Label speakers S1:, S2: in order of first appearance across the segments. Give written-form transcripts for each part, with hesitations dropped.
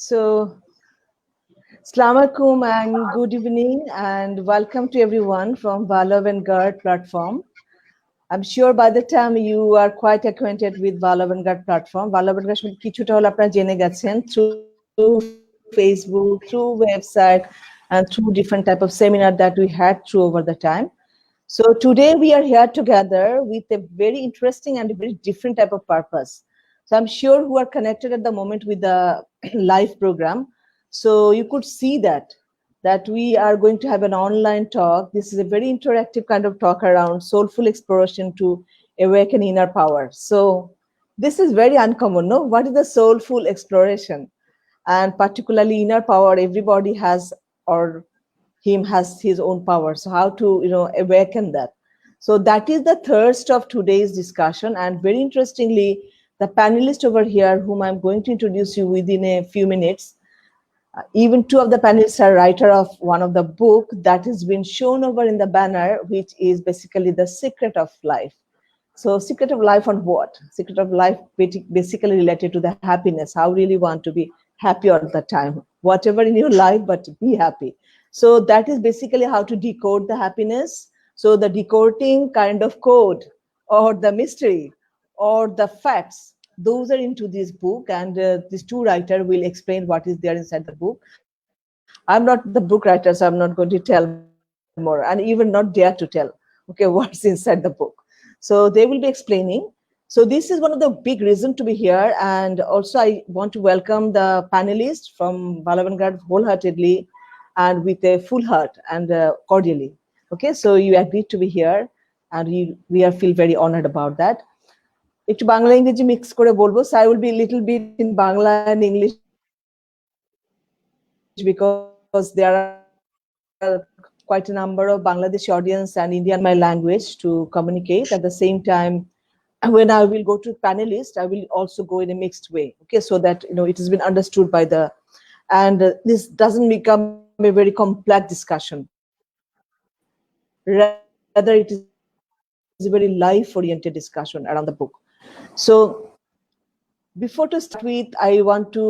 S1: So, Assalamu alaikum and good evening, and welcome to everyone from Valav and Guard platform. I'm sure by the time you are quite acquainted with Valav and Guard platform. Valav and Guard কিছুটা হলো আপনারা জেনে গেছেন through Facebook, through website, and through different type of seminar that we had through over the time. So today we are here together with a very interesting and a very different type of purpose. So I'm sure who are connected at the moment with the live program. So you could see that we are going to have an online talk. This is a very interactive kind of talk around soulful exploration to awaken inner power. So this is very uncommon, no? What is the soulful exploration? And particularly inner power, everybody has, or him has his own power. So how to awaken that? So that is the thirst of today's discussion. And very interestingly, the panelist over here, whom I'm going to introduce you within a few minutes, even two of the panelists are writer of one of the book that has been shown over in the banner, which is basically The Secret of Life. So secret of life on what? Secret of life basically related to the happiness. How really want to be happy all the time, whatever in your life, but be happy. So that is basically how to decode the happiness. So the decoding kind of code or the mystery or the facts, those are into this book, and these two writers will explain what is there inside the book. I'm not the book writer, so I'm not going to tell more, and even not dare to tell, okay, what's inside the book. So they will be explaining. So this is one of the big reasons to be here. And also I want to welcome the panelists from Balavan wholeheartedly and with a full heart and cordially. Okay, so you agreed to be here, and we are feel very honored about that. একটু বাংলা ইংরেজি mix করে বলবো, so I will be a little bit in Bangla and English because there are quite a number of Bangladeshi audience and Indian my language to communicate. At the same time, when I will go to panelist, I will also go in a mixed way, okay, so that it has been understood by the, and this doesn't become a very complex discussion. Rather, it is a very life-oriented discussion around the book. So before to start with, I want to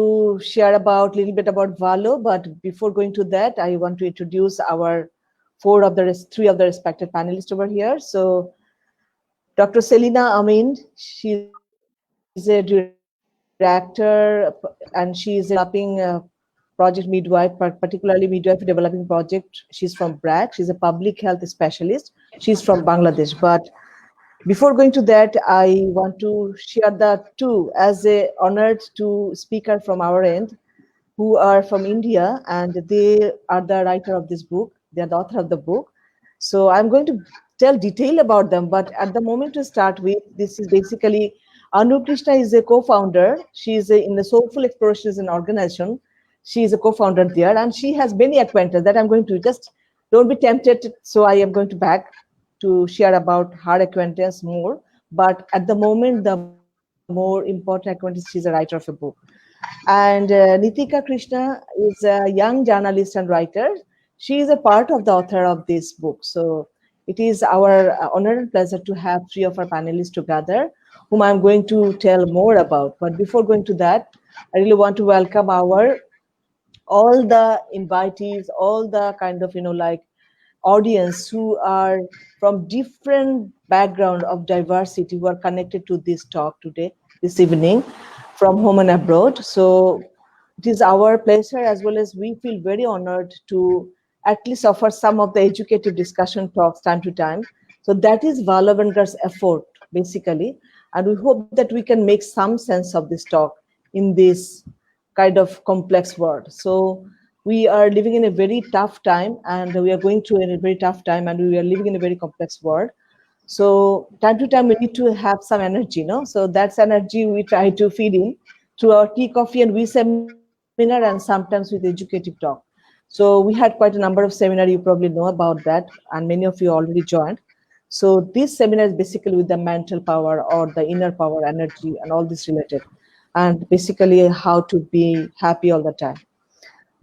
S1: share about a little bit about Valo, but before going to that, I want to introduce our three of the respected panelists over here. So Dr. Selina Amin, she's a director and she's developing project midwife, particularly midwife developing project. She's from BRAC. She's a public health specialist. She's from Bangladesh. But before going to that, I want to share the two as a honored two speaker from our end who are from India, and they are the writer of this book. They are the author of the book. So I'm going to tell detail about them, but at the moment to start with, this is basically Anu Krishna is a co-founder. She is in the Soulful Exploration is an organization. She is a co-founder there, and she has many acquaintances that I'm going to just don't be tempted. So I am going to back to share about her acquaintance more. But at the moment, the more important acquaintance, she's a writer of a book. And Nitika Krishna is a young journalist and writer. She is a part of the author of this book. So it is our honor and pleasure to have three of our panelists together, whom I'm going to tell more about. But before going to that, I really want to welcome all the invitees, all the kind of, like audience who are from different background of diversity who are connected to this talk today, this evening, from home and abroad. So it is our pleasure, as well as we feel very honored to at least offer some of the educative discussion talks time to time. So that is Valavangar's effort, basically. And we hope that we can make some sense of this talk in this kind of complex world. So we are living in a very tough time, and we are going through a very tough time, and we are living in a very complex world. So time to time, we need to have some energy, no? So that's energy we try to feed in through our tea, coffee, and we seminar, and sometimes with educative talk. So we had quite a number of seminar. You probably know about that, and many of you already joined. So this seminar is basically with the mental power or the inner power, energy, and all this related, and basically how to be happy all the time.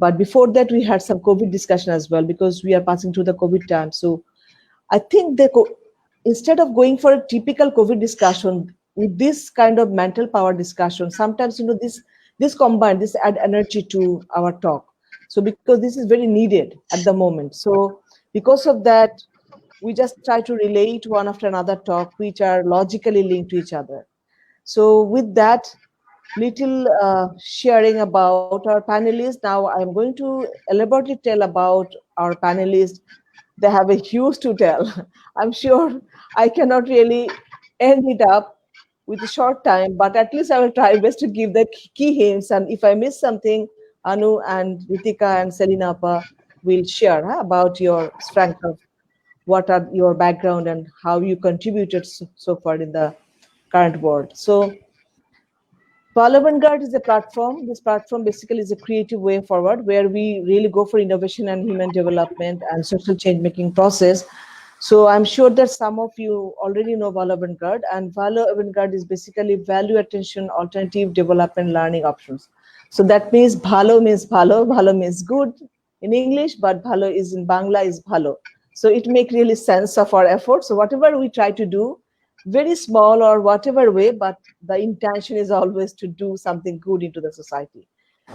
S1: But before that, we had some COVID discussion as well, because we are passing through the COVID time. So I think instead of going for a typical COVID discussion with this kind of mental power discussion, sometimes, this this combined, this add energy to our talk. So because this is very needed at the moment. So because of that, we just try to relate one after another talk, which are logically linked to each other. So with that little sharing about our panelists, now I'm going to elaborately tell about our panelists. They have a huge to tell. I'm sure I cannot really end it up with a short time, but at least I will try best to give the key hints. And if I miss something, Anu and Ritika and Selina Appa will share about your strength of what are your background and how you contributed so far in the current world. So Valor Vanguard is a platform. This platform basically is a creative way forward where we really go for innovation and human development and social change making process. So I'm sure that some of you already know Valor Vanguard, and Valor Vanguard is basically value attention alternative development learning options. So that means bhalo means bhalo means good in English, but bhalo is in Bangla is bhalo. So it makes really sense of our effort. So whatever we try to do, very small or whatever way, but the intention is always to do something good into the society.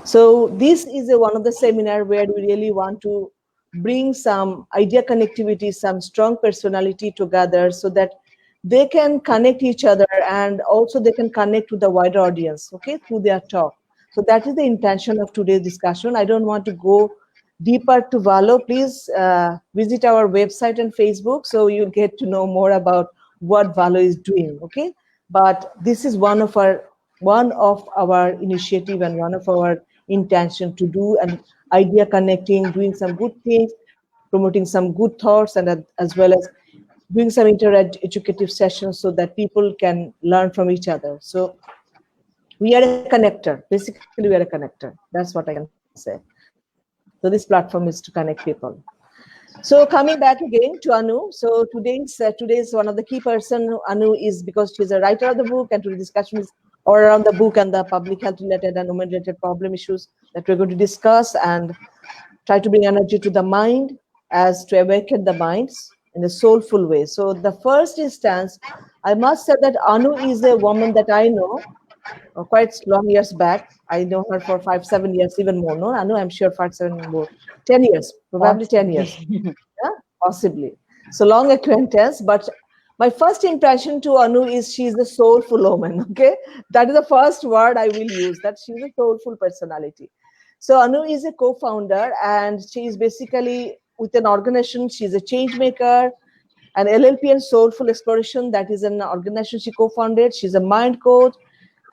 S1: So this is one of the seminar where we really want to bring some idea connectivity, some strong personality together so that they can connect each other and also they can connect to the wider audience, okay, through their talk. So that is the intention of today's discussion. I don't want to go deeper to Valo. Please visit our website and Facebook so you'll get to know more about what Valo is doing, okay? But this is one of our initiative and one of our intention to do an idea connecting, doing some good things, promoting some good thoughts, and as well as doing some educative sessions so that people can learn from each other. So we are a connector. Basically, we are a connector. That's what I can say. So this platform is to connect people. So coming back again to Anu. So today's one of the key person. Anu is because she's a writer of the book, and today's discussion is all around the book and the public health related and women related problem issues that we're going to discuss and try to bring energy to the mind as to awaken the minds in a soulful way. So the first instance, I must say that Anu is a woman that I know quite long years back. I know her for 5-7 years, even more. No, Anu, I'm sure 5-7 more, 10 years, probably 10 years. Yeah, possibly. So long acquaintance, but my first impression to Anu is she's a soulful woman. Okay, that is the first word I will use. That she's a soulful personality. So Anu is a co-founder, and she is basically with an organization. She's a change maker, an LLP and Soulful Exploration. That is an organization she co-founded. She's a mind coach.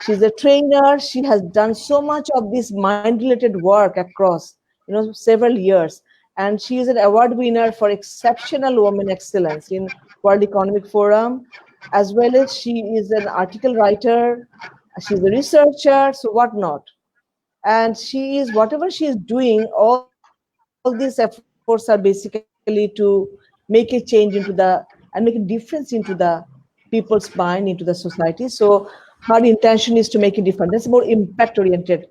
S1: She's a trainer. She has done so much of this mind-related work across, several years. And she is an award winner for exceptional women excellence in World Economic Forum, as well as she is an article writer. She's a researcher, so whatnot. And she is, whatever she is doing, all these efforts are basically to make a change into and make a difference into the people's mind, into the society. So her intention is to make a difference. That's more impact oriented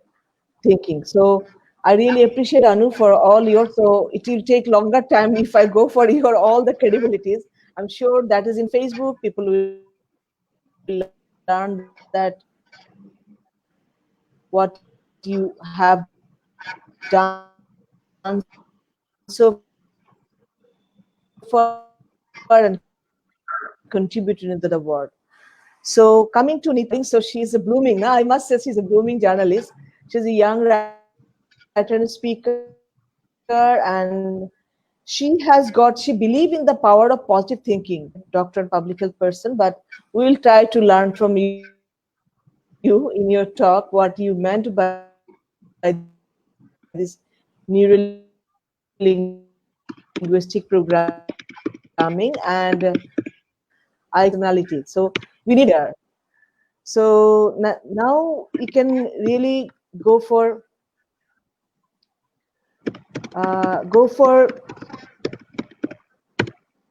S1: thinking. So I really appreciate Anu for all your, so it will take longer time if I go for your all the credibilities. I'm sure that is in Facebook, people will learn that what you have done so far and contributed into the world. So coming to Nita, so she's a blooming, I must say she's a blooming journalist. She's a young writer and speaker, and she believes in the power of positive thinking. Doctor and public health person, but we will try to learn from you in your talk what you meant by this neuro-linguistic programming and I personality. So we need her. So now we can really go for.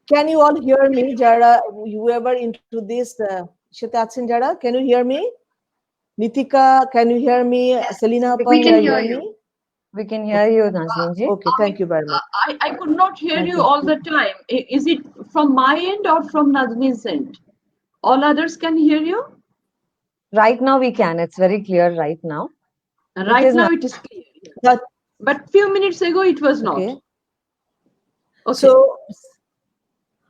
S1: Can you all hear me, Jara? Whoever into this, Shetatsin Jara, can you hear me? Nitika, can you hear me? Selina,
S2: We
S1: can
S2: can
S1: you
S2: hear
S1: hear
S2: you.
S1: me?
S3: We can hear you, Nazneen ji.
S1: Okay, thank you very much.
S2: I could not hear you all the time. Is it from my end or from Nazmi's end? All others can hear you?
S3: Right now we can. It's very clear right now.
S2: Right
S3: is
S2: now
S3: not.
S2: it is clear.
S1: But
S2: But few minutes ago it was not.
S1: okay.
S2: Okay.
S1: So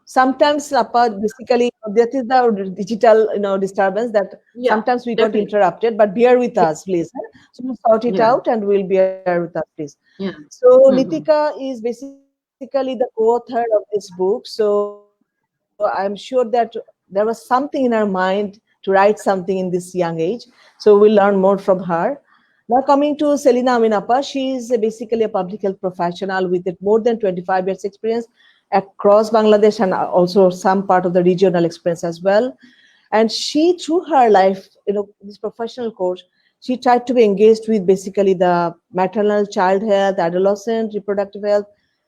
S1: sometimes, basically, that is the digital, disturbance that
S2: Yeah,
S1: sometimes we got
S2: definitely.
S1: interrupted. But bear with us, please. So we'll sort it
S2: Yeah.
S1: out, and we'll bear with us, please.
S2: Yeah.
S1: So
S2: Mhm.
S1: Nitika is basically the co-author of this book. So I'm sure that there was something in her mind to write something in this young age. So we'll learn more from her. Now coming to Selina Aminappa, she is basically a public health professional with more than 25 years experience across Bangladesh and also some part of the regional experience as well. And she, through her life, this professional course, she tried to be engaged with basically the maternal child health, adolescent reproductive health,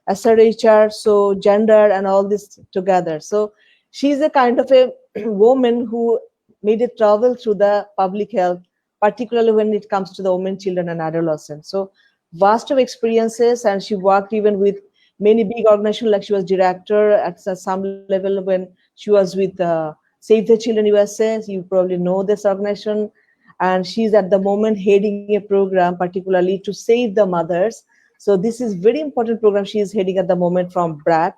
S1: SRHR, so gender and all this together. So she's a kind of a woman who made a travel through the public health, particularly when it comes to the women, children, and adolescents. So vast of experiences, and she worked even with many big organizations. Like she was director at some level when she was with Save the Children USA. You probably know this organization, and she's at the moment heading a program particularly to save the mothers. So this is very important program she is heading at the moment from BRAC,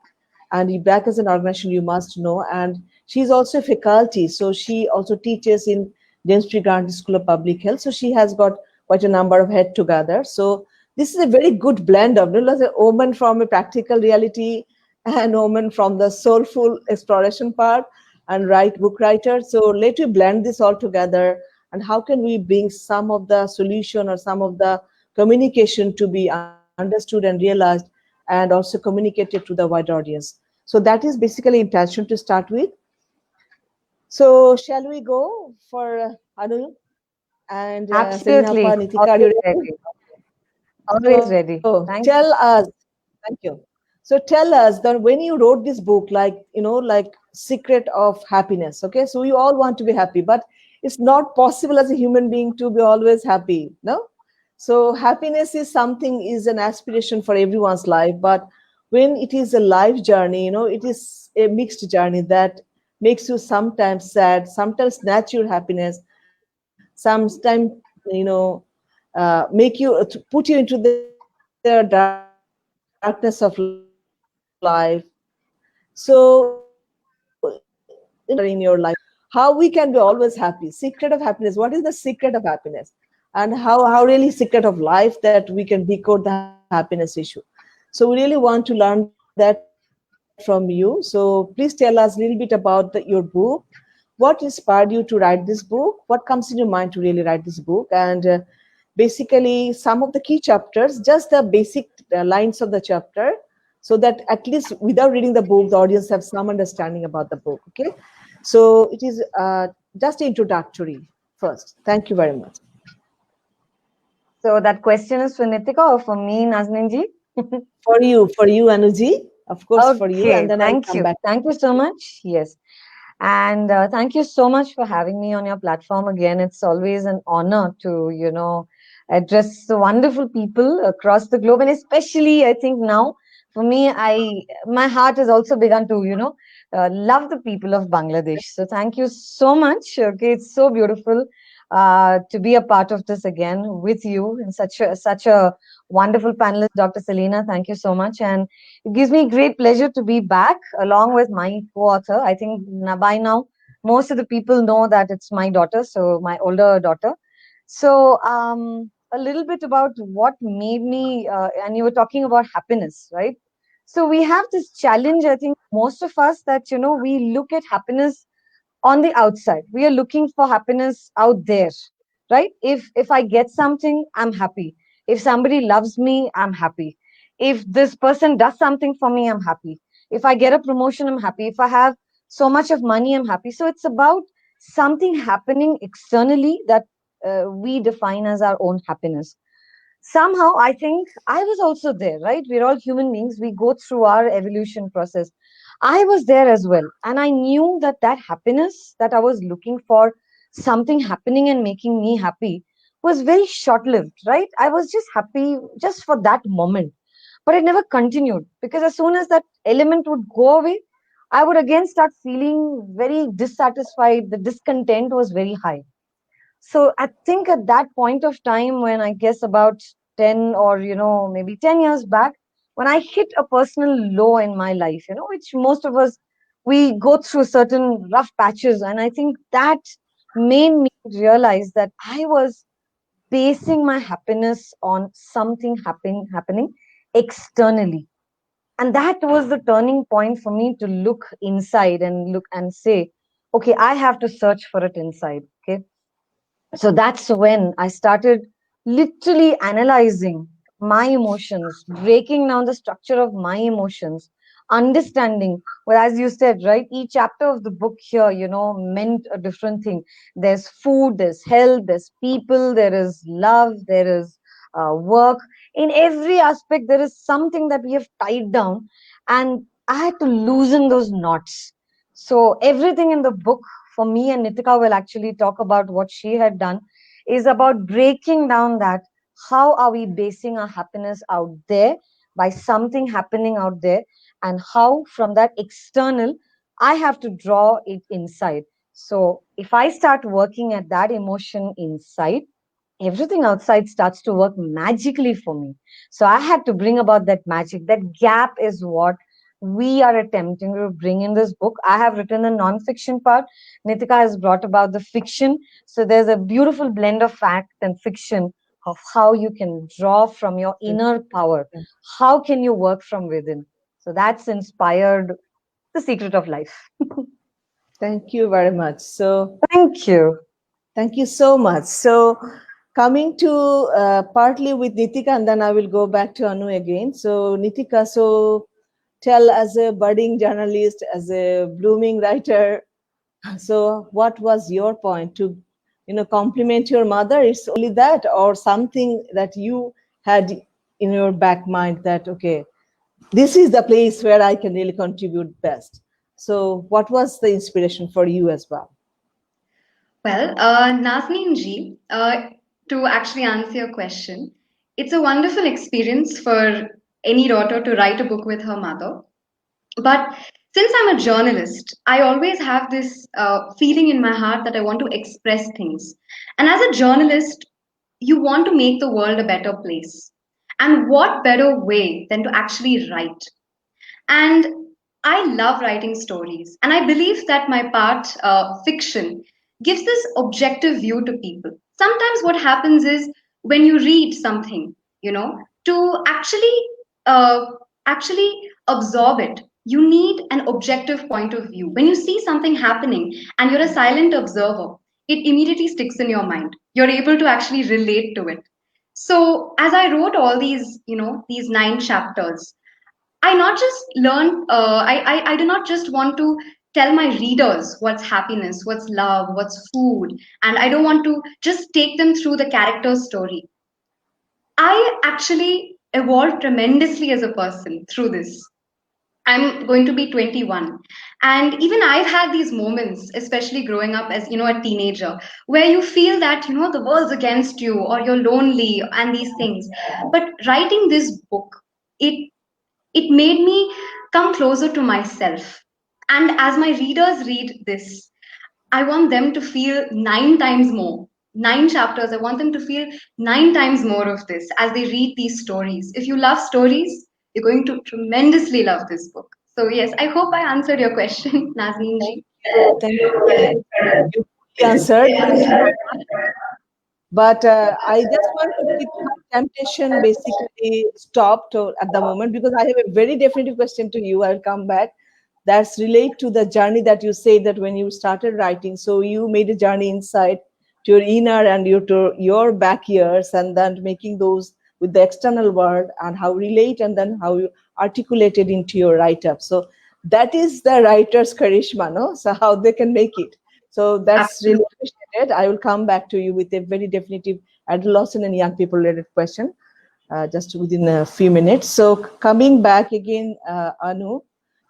S1: and BRAC is an organization you must know. And she's also a faculty, so she also teaches in Densbury Grant School of Public Health. So she has got quite a number of head together. So this is a very good blend of, a woman from a practical reality and woman from the soulful exploration part and write book writer. So let me blend this all together, and how can we bring some of the solution or some of the communication to be understood and realized and also communicated to the wider audience. So that is basically intention to start with. So shall we go for Anu and Selina
S3: Absolutely.
S1: Pa, Nitika, are you
S3: Always
S1: ready?
S3: ready. Always ready.
S1: So
S3: Thank you.
S1: tell us, thank you. So tell us that when you wrote this book, like, like Secret of Happiness, okay? So we all want to be happy, but it's not possible as a human being to be always happy, no? So happiness is something, is an aspiration for everyone's life, but when it is a life journey, it is a mixed journey that makes you sometimes sad, sometimes snatch your happiness, sometimes, make you, put you into the darkness of life. So in your life, how we can be always happy, secret of happiness, what is the secret of happiness, and how really secret of life that we can decode the happiness issue. So we really want to learn that from you. So please tell us a little bit about your book. What inspired you to write this book? What comes in your mind to really write this book? And basically some of the key chapters, just the basic lines of the chapter, so that at least without reading the book, the audience have some understanding about the book. Okay, so it is just introductory first. Thank you very much.
S3: So that question is for Nitika or for me, Nazneen?
S1: For you, Anuji, of course, for you, and
S3: Okay,
S1: then I'll
S3: thank
S1: come
S3: you.
S1: back.
S3: Thank you so much. Yes. And thank you so much for having me on your platform again. It's always an honor to, address the wonderful people across the globe. And especially, I think now, for me, my heart has also begun to, love the people of Bangladesh. So thank you so much. Okay, it's so beautiful to be a part of this again with you in such a wonderful panelist, Dr. Selena. Thank you so much. And it gives me great pleasure to be back along with my co-author. I think by now most of the people know that it's my daughter, so my older daughter. So a little bit about what made me, and you were talking about happiness, right? So we have this challenge, I think, most of us that, we look at happiness on the outside. We are looking for happiness out there, right? If I get something, I'm happy. If somebody loves me, I'm happy. If this person does something for me, I'm happy. If I get a promotion, I'm happy. If I have so much of money, I'm happy. So it's about something happening externally that we define as our own happiness. Somehow I think I was also there, right? We're all human beings. We go through our evolution process. I was there as well. And I knew that that happiness that I was looking for, something happening and making me happy, was very short lived, right? I was just happy just for that moment. But it never continued because as soon as that element would go away, I would again start feeling very dissatisfied. The discontent was very high. So I think at that point of time, when I guess about 10 or, maybe 10 years back, when I hit a personal low in my life, which most of us, we go through certain rough patches. And I think that made me realize that I was basing my happiness on something happening externally. And that was the turning point for me to look inside and look and say, okay, I have to search for it inside. Okay. So that's when I started literally analyzing my emotions, breaking down the structure of my emotions, understanding. Well, as you said, right, each chapter of the book here, meant a different thing. There's food, there's health, there's people, there is love, there is work. In every aspect, there is something that we have tied down, and I had to loosen those knots. So everything in the book, for me, and Nitika will actually talk about what she had done, is about breaking down that how are we basing our happiness out there by something happening out there, and how from that external I have to draw it inside. So if I start working at that emotion inside, everything outside starts to work magically for me. So I had to bring about that magic. That gap is what we are attempting to bring in this book. I have written the non-fiction part. Nitika has brought about the fiction. So there's a beautiful blend of fact and fiction of how you can draw from your inner power. How can you work from within? So that's inspired The Secret of Life.
S1: Thank you very much. So
S3: Thank you.
S1: thank you so much. So coming to partly with Nitika, and then I will go back to Anu again. So Nitika, so tell, as a budding journalist, as a blooming writer, so what was your point to, compliment your mother? It's only that, or something that you had in your back mind that, okay, this is the place where I can really contribute best. So what was the inspiration for you as well?
S4: Well, Nazneen ji, to actually answer your question, it's a wonderful experience for any daughter to write a book with her mother. But since I'm a journalist, I always have this feeling in my heart that I want to express things. And as a journalist, you want to make the world a better place. And what better way than to actually write? And I love writing stories. And I believe that my part, fiction, gives this objective view to people. Sometimes what happens is when you read something, to uh, actually absorb it, you need an objective point of view. When you see something happening and you're a silent observer, it immediately sticks in your mind. You're able to actually relate to it. So as I wrote all these, these 9 chapters, I not just learn, I do not just want to tell my readers what's happiness, what's love, what's food, and I don't want to just take them through the character's story. I actually evolved tremendously as a person through this. I'm going to be 21. And even I've had these moments, especially growing up as, a teenager, where you feel that, the world's against you or you're lonely and these things. But writing this book, it made me come closer to myself. And as my readers read this, I want them to feel 9 times more. 9 chapters, I want them to feel 9 times more of this as they read these stories. If you love stories, you're going to tremendously love this book. So, yes, I hope I answered your question, Nazneen ji.
S1: Thank you. You answered. But I just want to keep my temptation basically stopped at the moment, because I have a very definitive question to you. I'll come back. That's relate to the journey that you say that when you started writing. So you made a journey inside to your inner and to your back years, and then making those with the external world and how relate, and then how you articulate it into your write-up. So that is the writer's charisma, no? So how they can make it. So that's really appreciated. I will come back to you with a very definitive adolescent and young people related question just within a few minutes. So coming back again, Anu,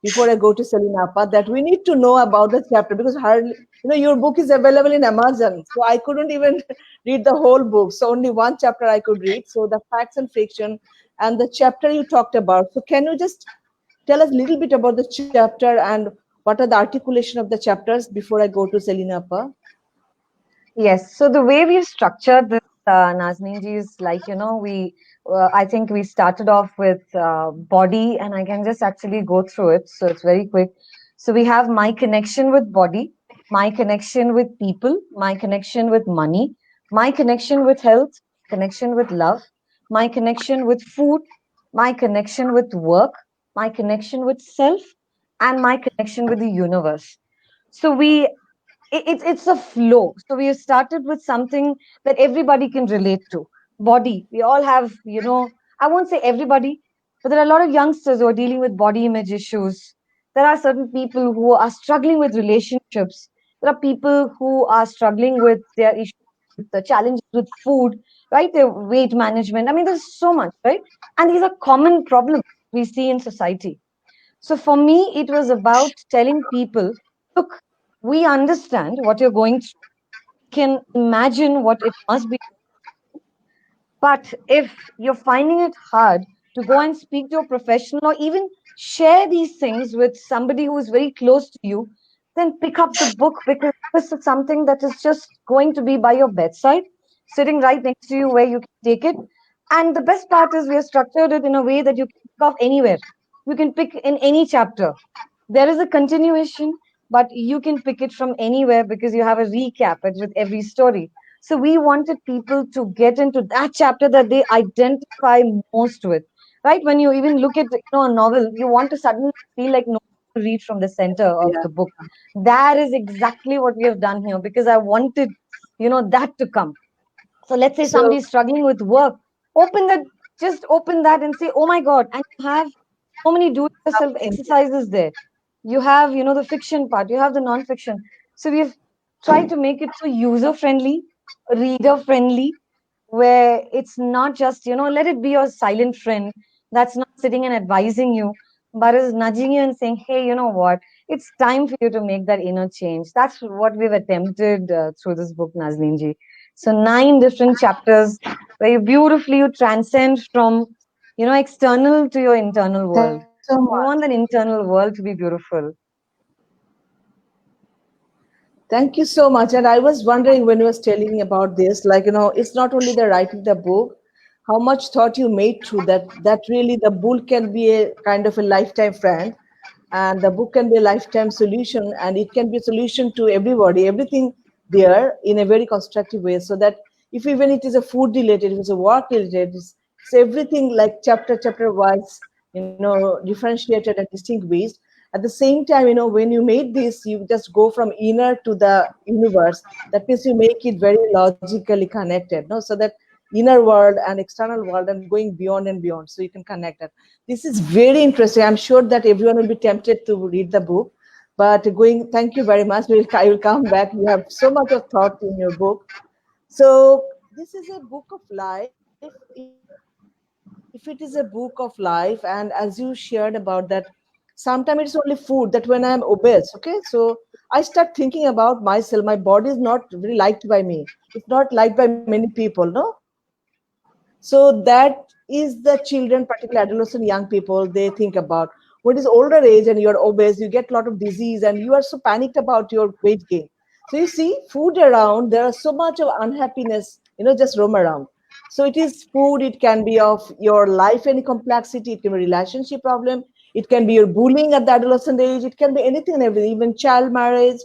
S1: before I go to Selina Appa, that we need to know about the chapter, because hardly, your book is available in Amazon. So I couldn't even read the whole book. So only one chapter I could read. So the facts and fiction and the chapter you talked about. So can you just tell us a little bit about the chapter and what are the articulation of the chapters before I go to Selina Appa?
S3: Yes. So the way we've structured this, Nazneen ji, is like, I think we started off with body, and I can just actually go through it. So it's very quick. So we have my connection with body, my connection with people, my connection with money, my connection with health, connection with love, my connection with food, my connection with work, my connection with self, and my connection with the universe. So it's a flow. So we have started with something that everybody can relate to. Body. We all have, I won't say everybody, but there are a lot of youngsters who are dealing with body image issues. There are certain people who are struggling with relationships. There are people who are struggling with their issues, with the challenges with food, right? Their weight management. I mean, there's so much, right? And these are common problems we see in society. So for me, it was about telling people, look, we understand what you're going through, can imagine what it must be. But if you're finding it hard to go and speak to a professional or even share these things with somebody who is very close to you, then pick up the book, because this is something that is just going to be by your bedside, sitting right next to you where you can take it. And the best part is we have structured it in a way that you can pick off anywhere. You can pick in any chapter. There is a continuation, but you can pick it from anywhere because you have a recap it with every story. So we wanted people to get into that chapter that they identify most with, right? When you even look at a novel, you want to suddenly feel like no to read from the center of
S1: Yeah.
S3: the book. That is exactly what we have done here, because I wanted that to come. So let's say
S1: So
S3: somebody is struggling with work, open that, just open that and say, oh my God. And you have so many do it yourself exercises there. You have, the fiction part, you have the non-fiction. So we've tried to make it so user friendly, reader friendly, where it's not just, let it be your silent friend that's not sitting and advising you, but is nudging you and saying, hey, you know what? It's time for you to make that inner change. That's what we've attempted through this book, Nazneen ji. So 9 different chapters where you transcend from, external to your internal world.
S1: thank you so
S3: We
S1: much.
S3: want that internal world to be beautiful.
S1: Thank you so much. And I was wondering when you was telling me about this, like, it's not only the writing the book, how much thought you made through that, that really the book can be a kind of a lifetime friend, and the book can be a lifetime solution, and it can be a solution to everybody, everything there in a very constructive way. So that if even it is a food related, if it's a work related, it's everything like chapter wise, differentiated and distinguished. At the same time, when you made this, you just go from inner to the universe. That means you make it very logically connected, no? So that inner world and external world and going beyond and beyond, so you can connect it. This is very interesting. I'm sure that everyone will be tempted to read the book. But thank you very much. I will come back. You have so much of thought in your book. So this is a book of life. If it is a book of life, and as you shared about that, sometimes it's only food that when I'm obese, okay, so I start thinking about myself. My body is not really liked by me. It's not liked by many people, no? So that is the children, particularly adolescent young people, they think about. When it's older age and you're obese, you get a lot of disease and you are so panicked about your weight gain. So you see food around, there are so much of unhappiness, just roam around. So it is food, it can be of your life, any complexity, it can be relationship problem, it can be your bullying at the adolescent age, it can be anything and everything, even child marriage,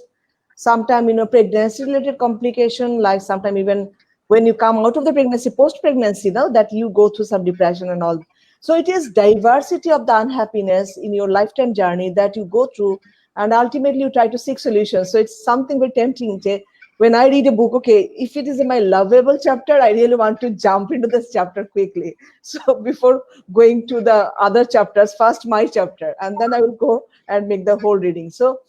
S1: sometimes pregnancy related complication, like sometimes even when you come out of the pregnancy, post pregnancy, now that you go through some depression and all. So it is diversity of the unhappiness in your lifetime journey that you go through, and ultimately you try to seek solutions. So it's something very tempting. When I read a book, okay, if it is my lovable chapter, I really want to jump into this chapter quickly. So before going to the other chapters, first my chapter, and then I will go and make the whole reading. So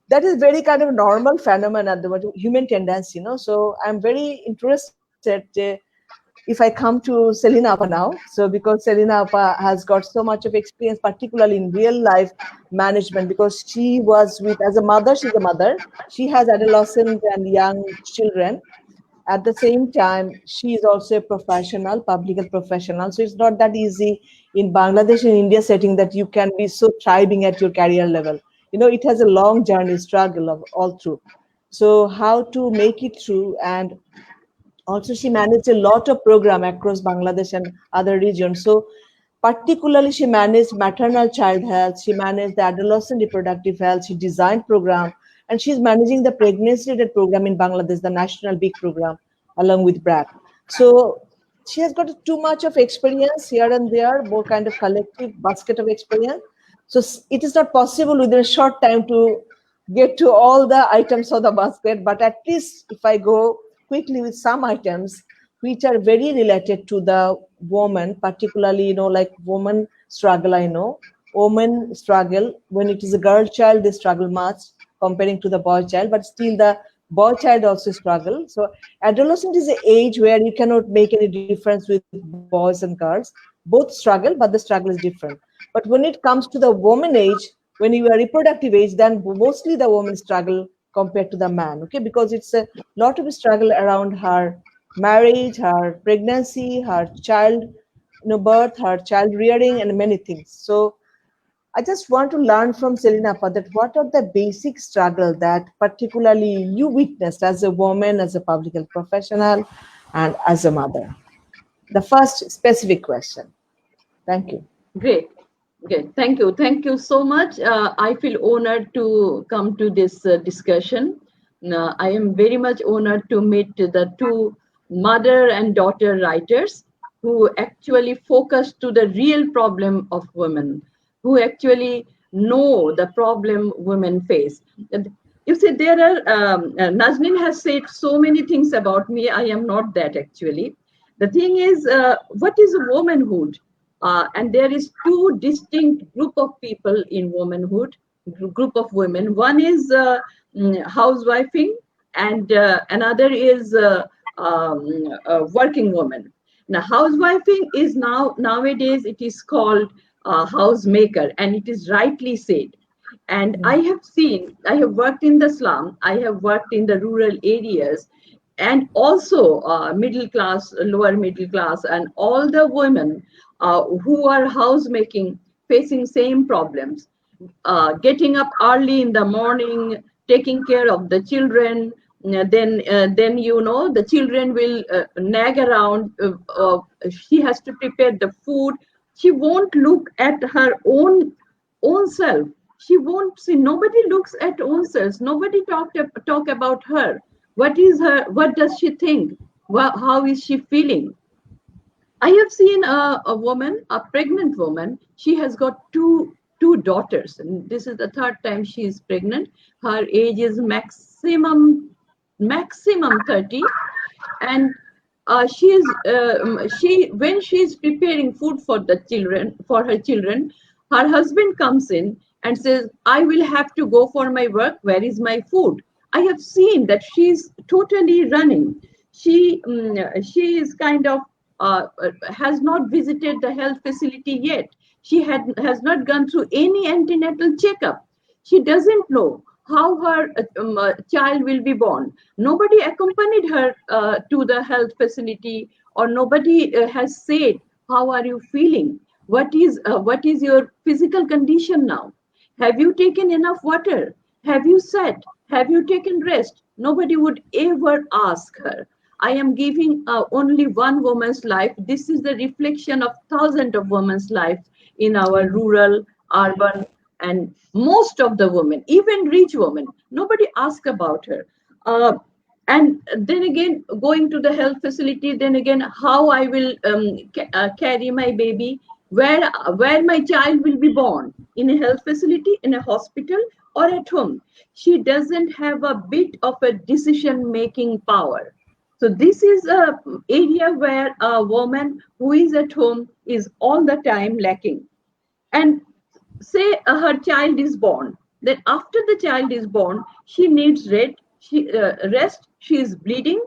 S1: that is very kind of normal phenomenon at the human tendency, so I'm very interested if I come to Selina Appa now. So because Selina Appa has got so much of experience, particularly in real life management, because she was with, as a mother, she's a mother, she has adolescent and young children. At the same time, she is also a professional, public health professional. So it's not that easy in Bangladesh and India setting that you can be so thriving at your career level. It has a long journey struggle of all through. So how to make it through. And also she managed a lot of program across Bangladesh and other regions. So particularly she managed maternal child health, she managed the adolescent reproductive health, she designed program, and she's managing the pregnancy related program in Bangladesh, the national big program, along with BRAC. So she has got too much of experience here and there, more kind of collective basket of experience. So it is not possible within a short time to get to all the items of the basket, but at least if I go quickly with some items which are very related to the woman, particularly, like woman struggle, I know. Women struggle when it is a girl child, they struggle much comparing to the boy child, but still the boy child also struggle. So adolescent is an age where you cannot make any difference with boys and girls. Both struggle, but the struggle is different. But when it comes to the woman age, when you are reproductive age, then mostly the woman struggle compared to the man, okay? Because it's a lot of struggle around her marriage, her pregnancy, her child, birth, her child rearing, and many things. So I just want to learn from Selina for that. What are the basic struggle that particularly you witnessed as a woman, as a public health professional, and as a mother? The first specific question. Thank you.
S2: Great. Great. Thank you so much. I feel honored to come to this discussion. I am very much honored to meet the two mother and daughter writers who actually focus to the real problem of women, who actually know the problem women face. You see, there are, Nazneen has said so many things about me. I am not that actually. The thing is, what is womanhood? And there is two distinct group of people in womanhood, group of women. One is housewifing, and another is working woman. Now, housewifing is nowadays it is called housemaker, and it is rightly said. And I have worked in the slum, I have worked in the rural areas, and also middle class, lower middle class, and all the women who are housemaking facing same problems, getting up early in the morning, taking care of the children. Then the children will nag around. She has to prepare the food. She won't look at her own self. She won't see. Nobody looks at own self. Nobody talk about her. What is her? What does she think? How is she feeling? I have seen a woman, a pregnant woman. She has got two daughters, and this is the third time she is pregnant. Her age is maximum 30, and when she is preparing food for her children, her husband comes in and says, "I will have to go for my work. Where is my food?" I have seen that she is totally running. She is kind of has not visited the health facility yet. She has not gone through any antenatal checkup. She doesn't know how her child will be born. Nobody accompanied her to the health facility, or nobody has said, "How are you feeling? What is your physical condition now? Have you taken enough water? Have you sat? Have you taken rest?" Nobody would ever ask her. I am giving only one woman's life. This is the reflection of thousands of women's lives in our rural, urban, and most of the women, even rich women. Nobody asks about her. And then again, going to the health facility, then again, how I will carry my baby, where my child will be born, in a health facility, in a hospital, or at home. She doesn't have a bit of a decision-making power. So this is an area where a woman who is at home is all the time lacking. And say her child is born, then after the child is born, she needs rest. She is bleeding.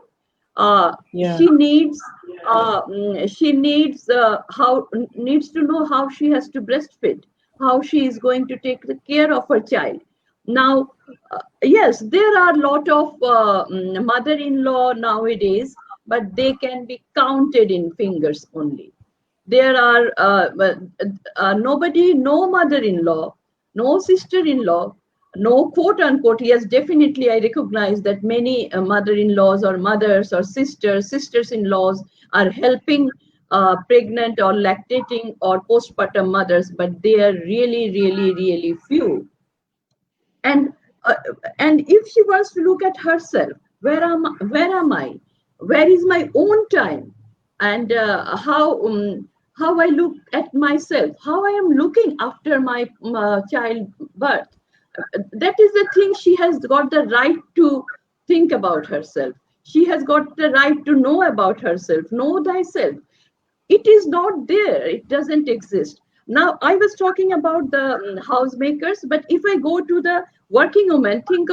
S2: She needs needs to know how she has to breastfeed, how she is going to take the care of her child. Now, yes, there are a lot of mother-in-law nowadays, but they can be counted in fingers only. There are nobody, no mother-in-law, no sister-in-law, no quote unquote, yes, definitely I recognize that many mother-in-laws or mothers or sisters-in-laws are helping pregnant or lactating or postpartum mothers, but they are really, really, really few. And uh, and if she wants to look at herself, where am I, where is my own time, and how I look at myself, how I am looking after my child birth, that is the thing. She has got the right to think about herself. She has got the right to know about herself. Know thyself. It is not there. It doesn't exist. Now I was talking about the housemakers, but if I go to the working woman, think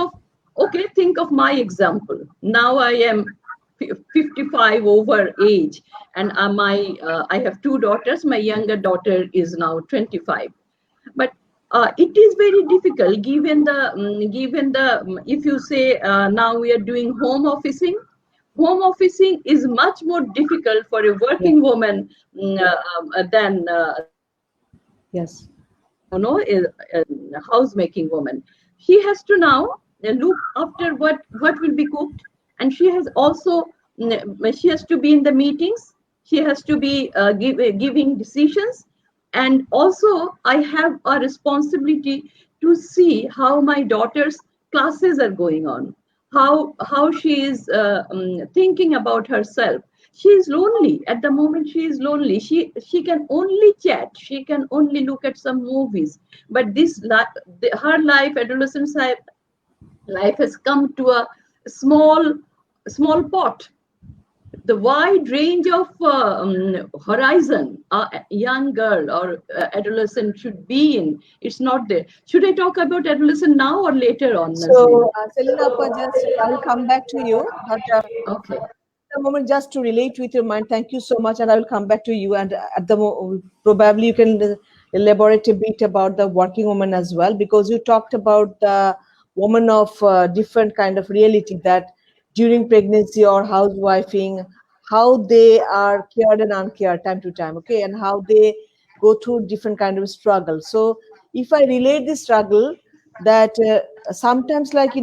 S2: of my example. Now I am 55 over age, and I have two daughters. My younger daughter is now 25, but it is very difficult given the if you say now we are doing home officing is much more difficult for a
S1: Yeah.
S2: working woman than
S1: Yes.
S2: a housemaking woman. She has to now look after what will be cooked, and she has also she has to be in the meetings. She has to be giving decisions, and also I have a responsibility to see how my daughter's classes are going on, how she is thinking about herself. She is lonely at the moment. She is lonely. She can only chat, she can only look at some movies, but her life, adolescence life has come to a small small pot. The wide range of horizon a young girl or adolescent should be in, it's not there. Should I talk about adolescent now or later on, Nazneen?
S1: So, Selina, Appa, just I'll come back to you, but
S2: Okay.
S1: the moment just to relate with your mind. Thank you so much, and I will come back to you. And at the probably you can elaborate a bit about the working woman as well, because you talked about the woman of different kind of reality that during pregnancy or housewifing, how they are cared and uncared time to time, okay, and how they go through different kind of struggle. So if I relate the struggle, that sometimes like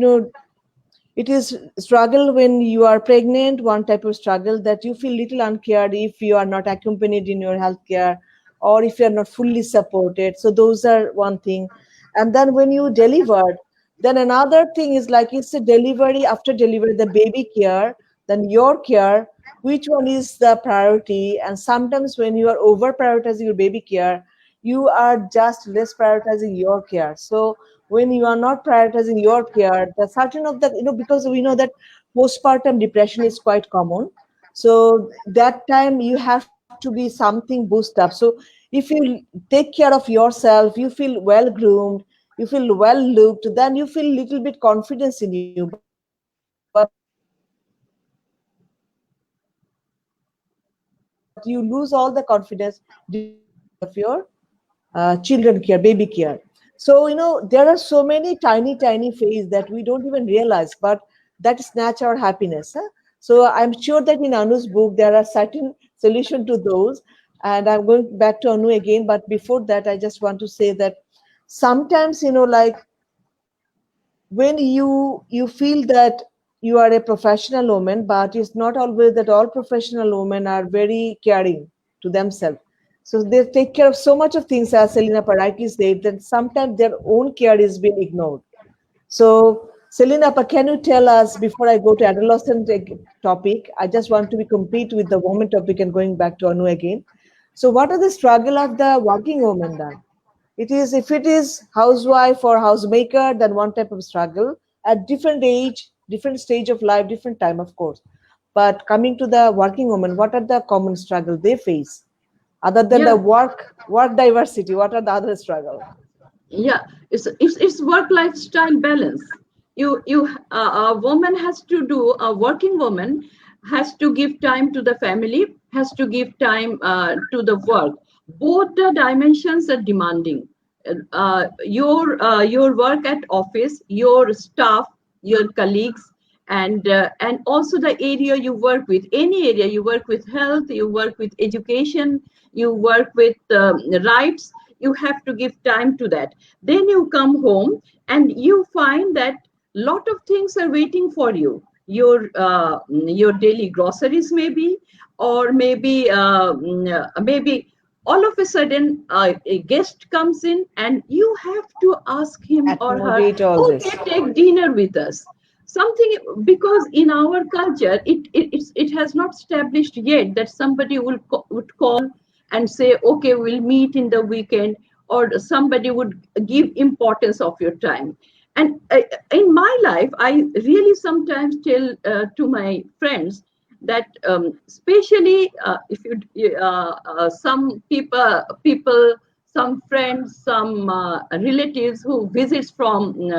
S1: it is struggle when you are pregnant, one type of struggle that you feel little uncared if you are not accompanied in your healthcare or if you are not fully supported. So those are one thing. And then when you delivered, then another thing is like it's a delivery, after delivery, the baby care, then your care, which one is the priority? And sometimes when you are over prioritizing your baby care, you are just less prioritizing your care. So when you are not prioritizing your care, the certain of the because we know that postpartum depression is quite common. So that time you have to be something boost up. So if you take care of yourself, you feel well groomed, you feel well looked, then you feel little bit confidence in you. But if you are not prioritizing yourself, but you lose all the confidence of your children care, baby care. So, there are so many tiny, tiny phases that we don't even realize, but that snatch our happiness. Huh? So I'm sure that in Anu's book, there are certain solution to those. And I'm going back to Anu again. But before that, I just want to say that sometimes, like when you feel that you are a professional woman, but it's not always that all professional women are very caring to themselves. So they take care of so much of things, as Selena rightly said, that sometimes their own care is being ignored. So, Selena, can you tell us before I go to adolescent topic? I just want to be complete with the woman topic and going back to Anu again. So, what are the struggle of the working woman then? It is if it is housewife or housemaker, then one type of struggle at different age, different stage of life, different time, of course. But coming to the working woman, what are the common struggle they face? Other than the
S2: Yeah.
S1: work diversity, what are the other struggle?
S2: Yeah, it's work lifestyle balance. A woman has to do, a working woman has to give time to the family, has to give time to the work. Both the dimensions are demanding. Your work at office, your staff, your colleagues, and also the area you work with, any area you work with, health, you work with education, you work with rights. you have to give time to that. Then you come home and you find that lot of things are waiting for you. Your daily groceries maybe, or maybe all of a sudden a guest comes in and you have to ask him or her,
S1: Accommodate all this.
S2: okay, take dinner with us. Something, because in our culture it has not established yet that somebody would call and say, okay, we'll meet in the weekend, or somebody would give importance of your time. And in my life, I really sometimes tell to my friends that, especially if some people, some friends, some relatives who visits from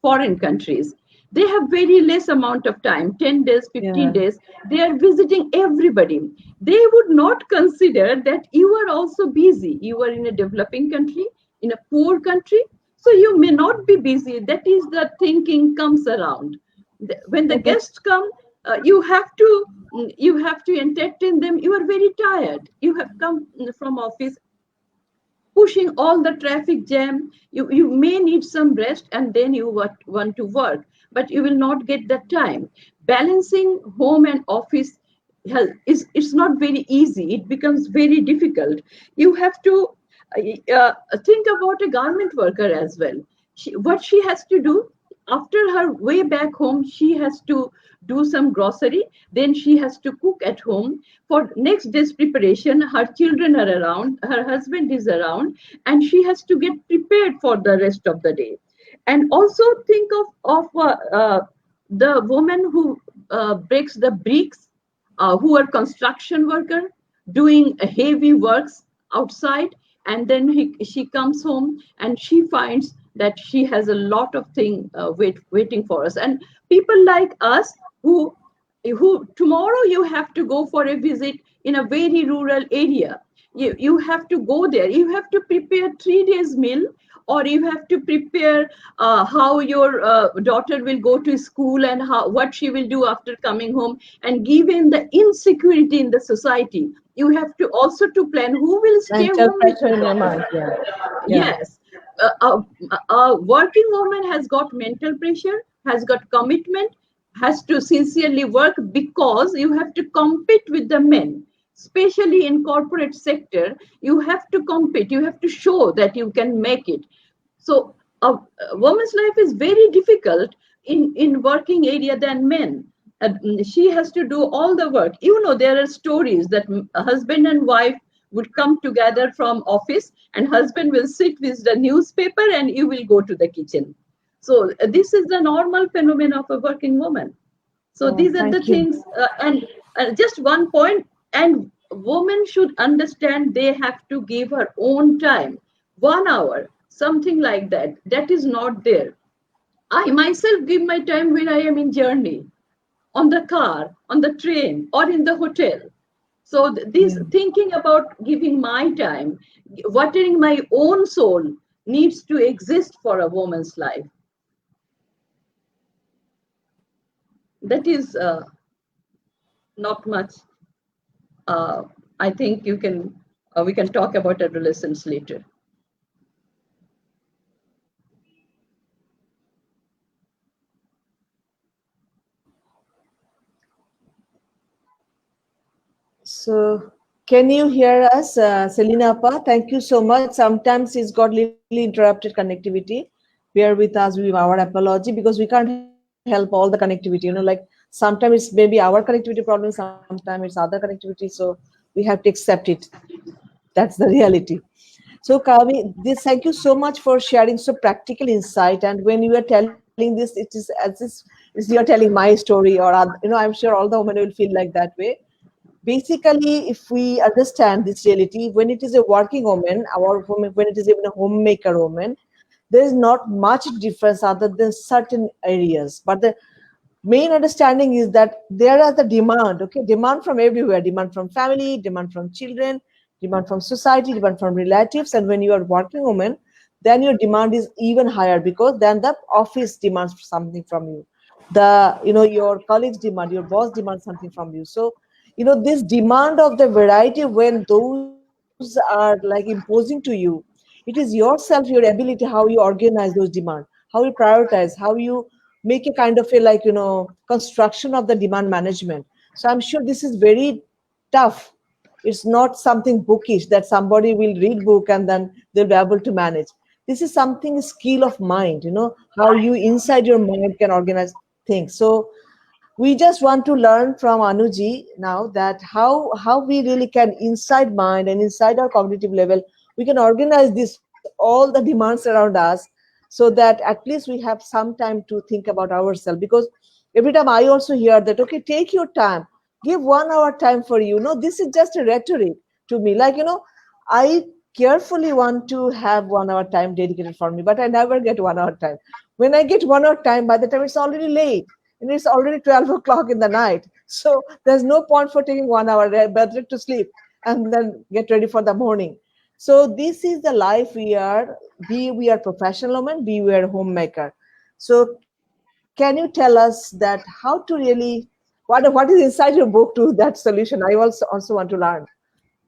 S2: foreign countries, they have very less amount of time, 10 days, 15 days. They are visiting everybody. They would not consider that you are also busy. You are in a developing country, in a poor country, so you may not be busy. That is the thinking comes around. When the guests come, you have to entertain them. You are very tired. You have come from office, pushing all the traffic jam. You may need some rest, and then you want to work, but you will not get that time. Balancing home and office it's not very easy. It becomes very difficult. You have to think about a garment worker as well. What she has to do after her way back home, she has to do some grocery, then she has to cook at home for next day's preparation. Her children are around, her husband is around, and she has to get prepared for the rest of the day. And also think of the woman who breaks the bricks, who are construction worker doing heavy works outside, and then she comes home and she finds that she has a lot of things waiting for us. And people like us who tomorrow you have to go for a visit in a very rural area. You have to go there. You have to prepare 3 days meal, or you have to prepare how your daughter will go to school and what she will do after coming home. And given the insecurity in the society, you have to also to plan who will stay
S1: Mental
S2: home with
S1: pressure in
S2: her
S1: your
S2: daughter.
S1: mind. Yeah.
S2: Yes. A working woman has got mental pressure, has got commitment, has to sincerely work, because you have to compete with the men, especially in corporate sector. You have to compete, you have to show that you can make it. So a woman's life is very difficult in working area than men. She has to do all the work. There are stories that a husband and wife would come together from office, and husband will sit with the newspaper and you will go to the kitchen. So this is the normal phenomenon of a working woman. So these are the
S1: Thank you.
S2: things. And just one point, and women should understand they have to give her own time, 1 hour, something like that. That is not there. I myself give my time when I am in journey, on the car, on the train, or in the hotel. So this thinking about giving my time, watering my own soul, needs to exist for a woman's life. That is not much. I think we can talk about adolescence later.
S1: So, can you hear us, Selina Appa? Thank you so much. Sometimes it's got little interrupted connectivity. Bear with us with our apology, because we can't help all the connectivity. Like sometimes it's maybe our connectivity problem, sometimes it's other connectivity. So we have to accept it. That's the reality. So Kavi, thank you so much for sharing so practical insight. And when you are telling this, it is as if you're telling my story, or I'm sure all the women will feel like that way. Basically, if we understand this reality, when it is a working woman, when it is even a homemaker woman, there is not much difference other than certain areas. But the main understanding is that there are the demand from everywhere, demand from family, demand from children, demand from society, demand from relatives. And when you are working woman, then your demand is even higher, because then the office demands something from you. Your colleagues demand, your boss demands something from you. So, this demand of the variety, when those are like imposing to you, It is yourself, your ability, how you organize those demands, how you prioritize, how you make a kind of a like, construction of the demand management. So I'm sure this is very tough. It's not something bookish that somebody will read book and then they'll be able to manage. This is something skill of mind, how you inside your mind can organize things. So we just want to learn from Anuji now that how we really can inside mind and inside our cognitive level we can organize this all the demands around us, so that at least we have some time to think about ourselves. Because every time I also hear that, okay, take your time, give 1 hour time for you. No, this is just a rhetoric to me. Like, I carefully want to have 1 hour time dedicated for me, but I never get 1 hour time. When I get 1 hour time, by the time it's already late and it's already 12 o'clock in the night. So there's no point for taking 1 hour, better to sleep and then get ready for the morning. So this is the life we are, be we are professional women, be we are homemaker. So can you tell us that how to really, what is inside your book to that solution? I also want to learn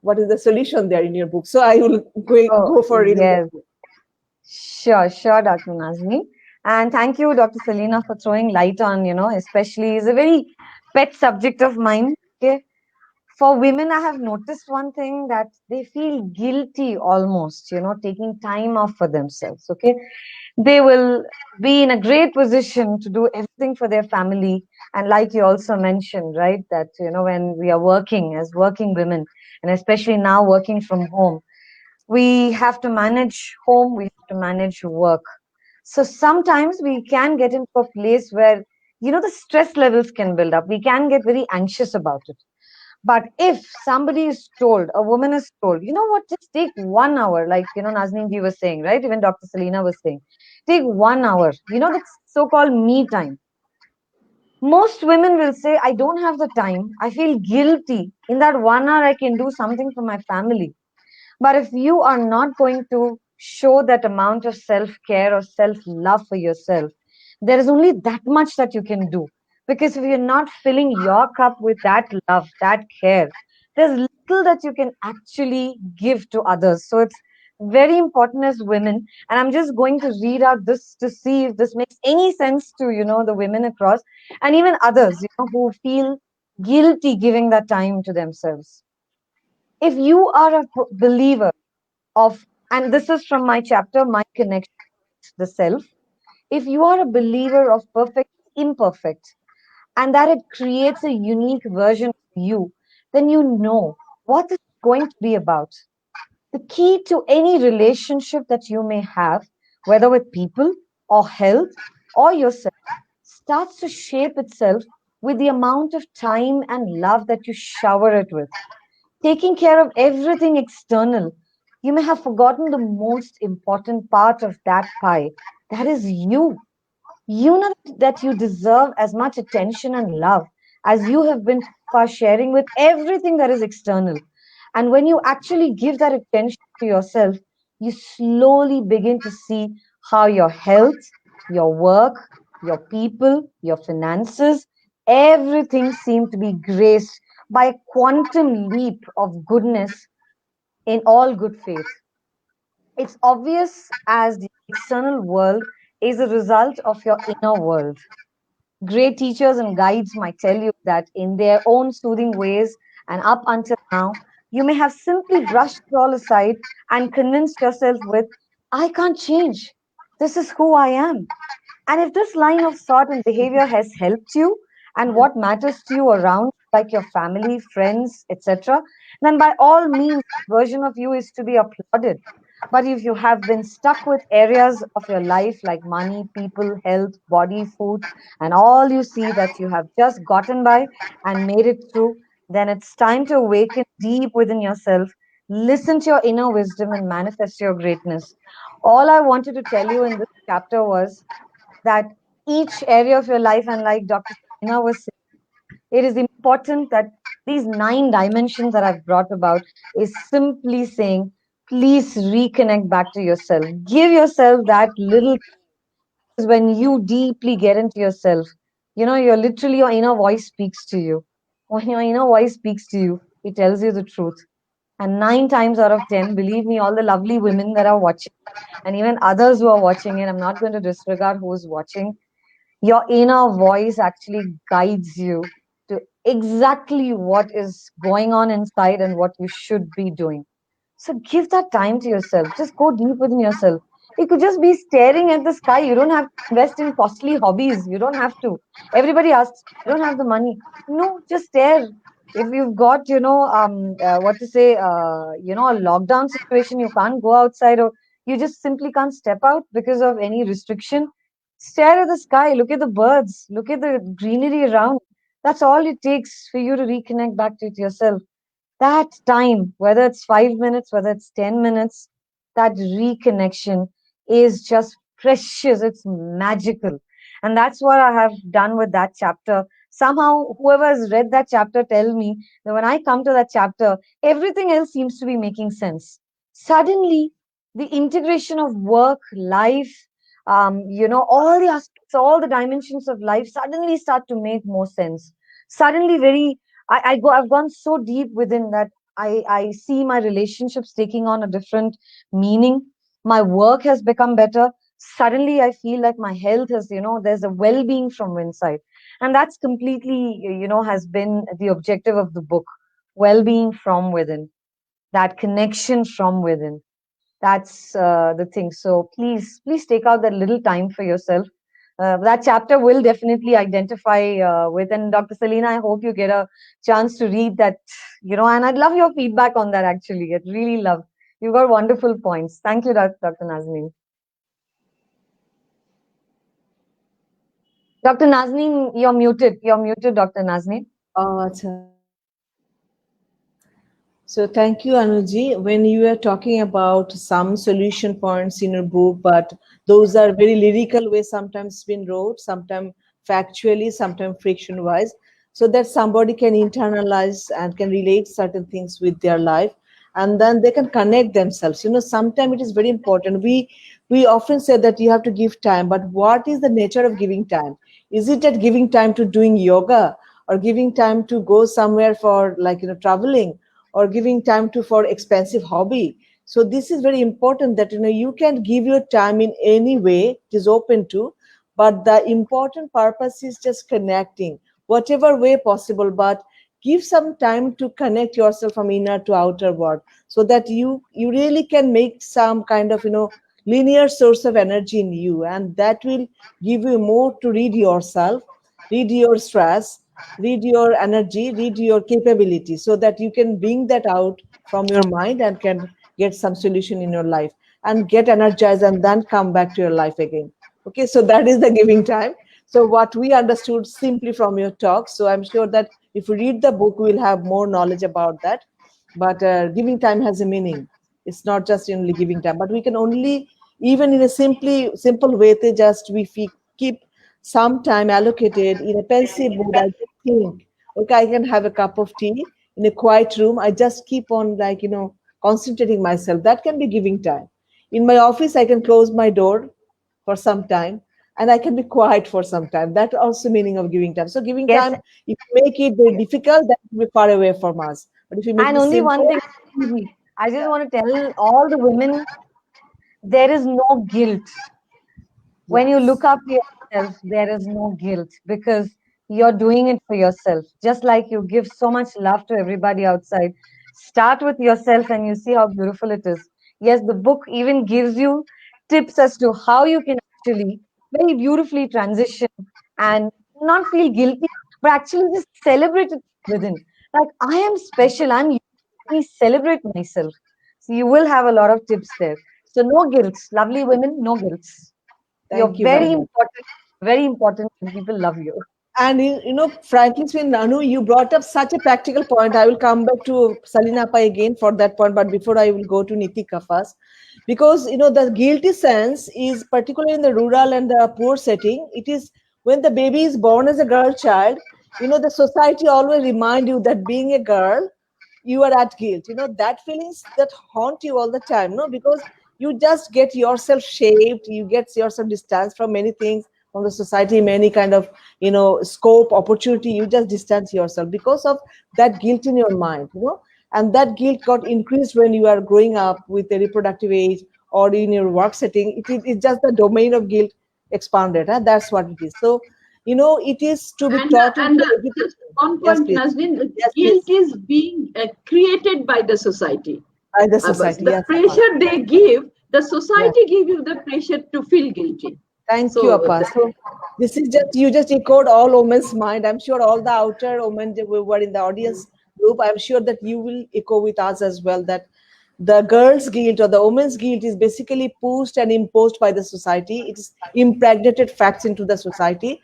S1: what is the solution there in your book. So I will
S3: Oh,
S1: go for reading
S3: yes.
S1: that book.
S3: Sure, Dr. Nazmi. And thank you, Dr. Selena, for throwing light on, especially is a very pet subject of mine. Okay. For women, I have noticed one thing that they feel guilty almost, taking time off for themselves. Okay. They will be in a great position to do everything for their family. And like you also mentioned, right, that, when we are working as working women, and especially now working from home, we have to manage home, we have to manage work. So sometimes we can get into a place where, the stress levels can build up. We can get very anxious about it. But if somebody is told, a woman is told, you know what, just take 1 hour, like, Nazneen ji was saying, right? Even Dr. Selena was saying, take 1 hour, that's so called me time. Most women will say, I don't have the time. I feel guilty. In that 1 hour, I can do something for my family. But if you are not going to show that amount of self care or self love for yourself, there is only that much that you can do. Because if you're not filling your cup with that love, that care, there's little that you can actually give to others. So it's very important as women. And I'm just going to read out this to see if this makes any sense to, the women across and even others, who feel guilty giving that time to themselves. If you are a believer of, and this is from my chapter, My Connection with the Self. If you are a believer of perfect, imperfect, and that it creates a unique version of you, then you know what it's going to be about. The key to any relationship that you may have, whether with people or health or yourself, starts to shape itself with the amount of time and love that you shower it with. Taking care of everything external, you may have forgotten the most important part of that pie. That is you. You know that you deserve as much attention and love as you have been so far sharing with everything that is external. And when you actually give that attention to yourself, you slowly begin to see how your health, your work, your people, your finances, everything seem to be graced by a quantum leap of goodness in all good faith. It's obvious as the external world is a result of your inner world. Great teachers and guides might tell you that in their own soothing ways, and up until now, you may have simply brushed it all aside and convinced yourself with, I can't change. This is who I am. And if this line of thought and behavior has helped you and what matters to you around, like your family, friends, etc., then by all means, this version of you is to be applauded. But if you have been stuck with areas of your life like money, people, health, body, food, and all you see that you have just gotten by and made it through, then it's time to awaken deep within yourself, listen to your inner wisdom, and manifest your greatness. All I wanted to tell you in this chapter was that each area of your life, and like Dr. Saina was saying, it is important that these 9 dimensions that I've brought about is simply saying, please reconnect back to yourself. Give yourself that little, because when you deeply get into yourself, you're literally, your inner voice speaks to you. When your inner voice speaks to you, it tells you the truth. And 9 times out of 10, believe me, all the lovely women that are watching, and even others who are watching it, I'm not going to disregard who's watching, your inner voice actually guides you to exactly what is going on inside and what you should be doing. So give that time to yourself. Just go deep within yourself. You could just be staring at the sky. You don't have to invest in costly hobbies. You don't have to. Everybody asks, you don't have the money. No, just stare. If you've got, what to say, a lockdown situation, you can't go outside, or you just simply can't step out because of any restriction. Stare at the sky. Look at the birds. Look at the greenery around. That's all it takes for you to reconnect back to yourself. That time, whether it's 5 minutes, whether it's 10 minutes, that reconnection is just precious. It's magical. And that's what I have done with that chapter. Somehow, whoever has read that chapter tell me that when I come to that chapter, everything else seems to be making sense. Suddenly, the integration of work, life, all the aspects, all the dimensions of life suddenly start to make more sense. Suddenly, I've gone so deep within that I see my relationships taking on a different meaning. My work has become better. Suddenly I feel like my health has, there's a well-being from inside. And that's completely, has been the objective of the book. Well-being from within. That connection from within. That's the thing. So please take out that little time for yourself. That chapter will definitely identify with. And Dr. Selena, I hope you get a chance to read that, and I'd love your feedback on that actually. I'd really love. You've got wonderful points. Thank you, Dr. Nazneen. Dr. Nazneen, you're muted. You're muted, Dr. Nazneen.
S1: Acha. So thank you, Anuji. When you were talking about some solution points in your book, but those are very lyrical way, sometimes been wrote, sometimes factually, sometimes friction wise, so that somebody can internalize and can relate certain things with their life, and then they can connect themselves. Sometimes it is very important. We often say that you have to give time, but what is the nature of giving time? Is it that giving time to doing yoga, or giving time to go somewhere for, like, traveling, or giving time to for expensive hobby? So this is very important, that you can give your time in any way it is open to, but the important purpose is just connecting whatever way possible, but give some time to connect yourself from inner to outer world, so that you really can make some kind of linear source of energy in you, and that will give you more to read yourself, read your stress, read your energy, read your capability, so that you can bring that out from your mind and can get some solution in your life and get energized and then come back to your life again. Okay, so that is the giving time. So what we understood simply from your talk, so I'm sure that if we read the book, we'll have more knowledge about that. But giving time has a meaning. It's not just only giving time, but we can only, even in a simple way, they just keep some time allocated in a pensive mood. I just think, okay, I can have a cup of tea in a quiet room. I just keep on, like, concentrating myself. That can be giving time. In my office, I can close my door for some time, and I can be quiet for some time. That's also meaning of giving time. So giving
S3: Yes.
S1: time, if you make it very difficult, that will be far away from us. But if you make
S3: And
S1: it
S3: only
S1: simple,
S3: one thing, I just want to tell all the women, there is no guilt. When you
S1: yes.
S3: look up yourself, there is no guilt because you're doing it for yourself. Just like you give so much love to everybody outside, start with yourself and you see how beautiful it is. Yes, the book even gives you tips as to how you can actually very beautifully transition and not feel guilty, but actually just celebrate it within. Like, I am special, I'm unique, let me celebrate myself. So you will have a lot of tips there. So no guilt, lovely women, no guilt. You're
S1: Thank you very much.
S3: very important, and people love you.
S1: And frankly speaking, Nanu, you brought up such a practical point. I will come back to Salina Pai again for that point, but before I will go to Nitika first, because the guilty sense is particularly in the rural and the poor setting. It is when the baby is born as a girl child. The society always remind you that being a girl, you are at guilt. That feelings that haunt you all the time. No, because you just get yourself shaped, you get yourself distanced from many things, from the society, many kind of scope opportunity. You just distance yourself because of that guilt in your mind. and that guilt got increased when you are growing up with a reproductive age or in your work setting. It's just the domain of guilt expanded. Huh? That's what it is. So, it is to be taught in
S2: And
S1: the education.
S2: just one
S1: Yes,
S2: point,
S1: please.
S2: Nazreen,
S1: Yes,
S2: guilt
S1: please.
S2: is being created by the society.
S1: By the
S2: But
S1: society.
S2: the
S1: Yes, Appa.
S2: pressure they give, the
S1: Yes.
S2: society give you the pressure to feel guilty.
S1: Thank you,
S2: So
S1: Appa. So this is just, you just echoed all women's mind. I'm sure all the outer women who were in the audience group, I'm sure that you will echo with us as well, that the girl's guilt or the woman's guilt is basically pushed and imposed by the society. It is impregnated facts into the society.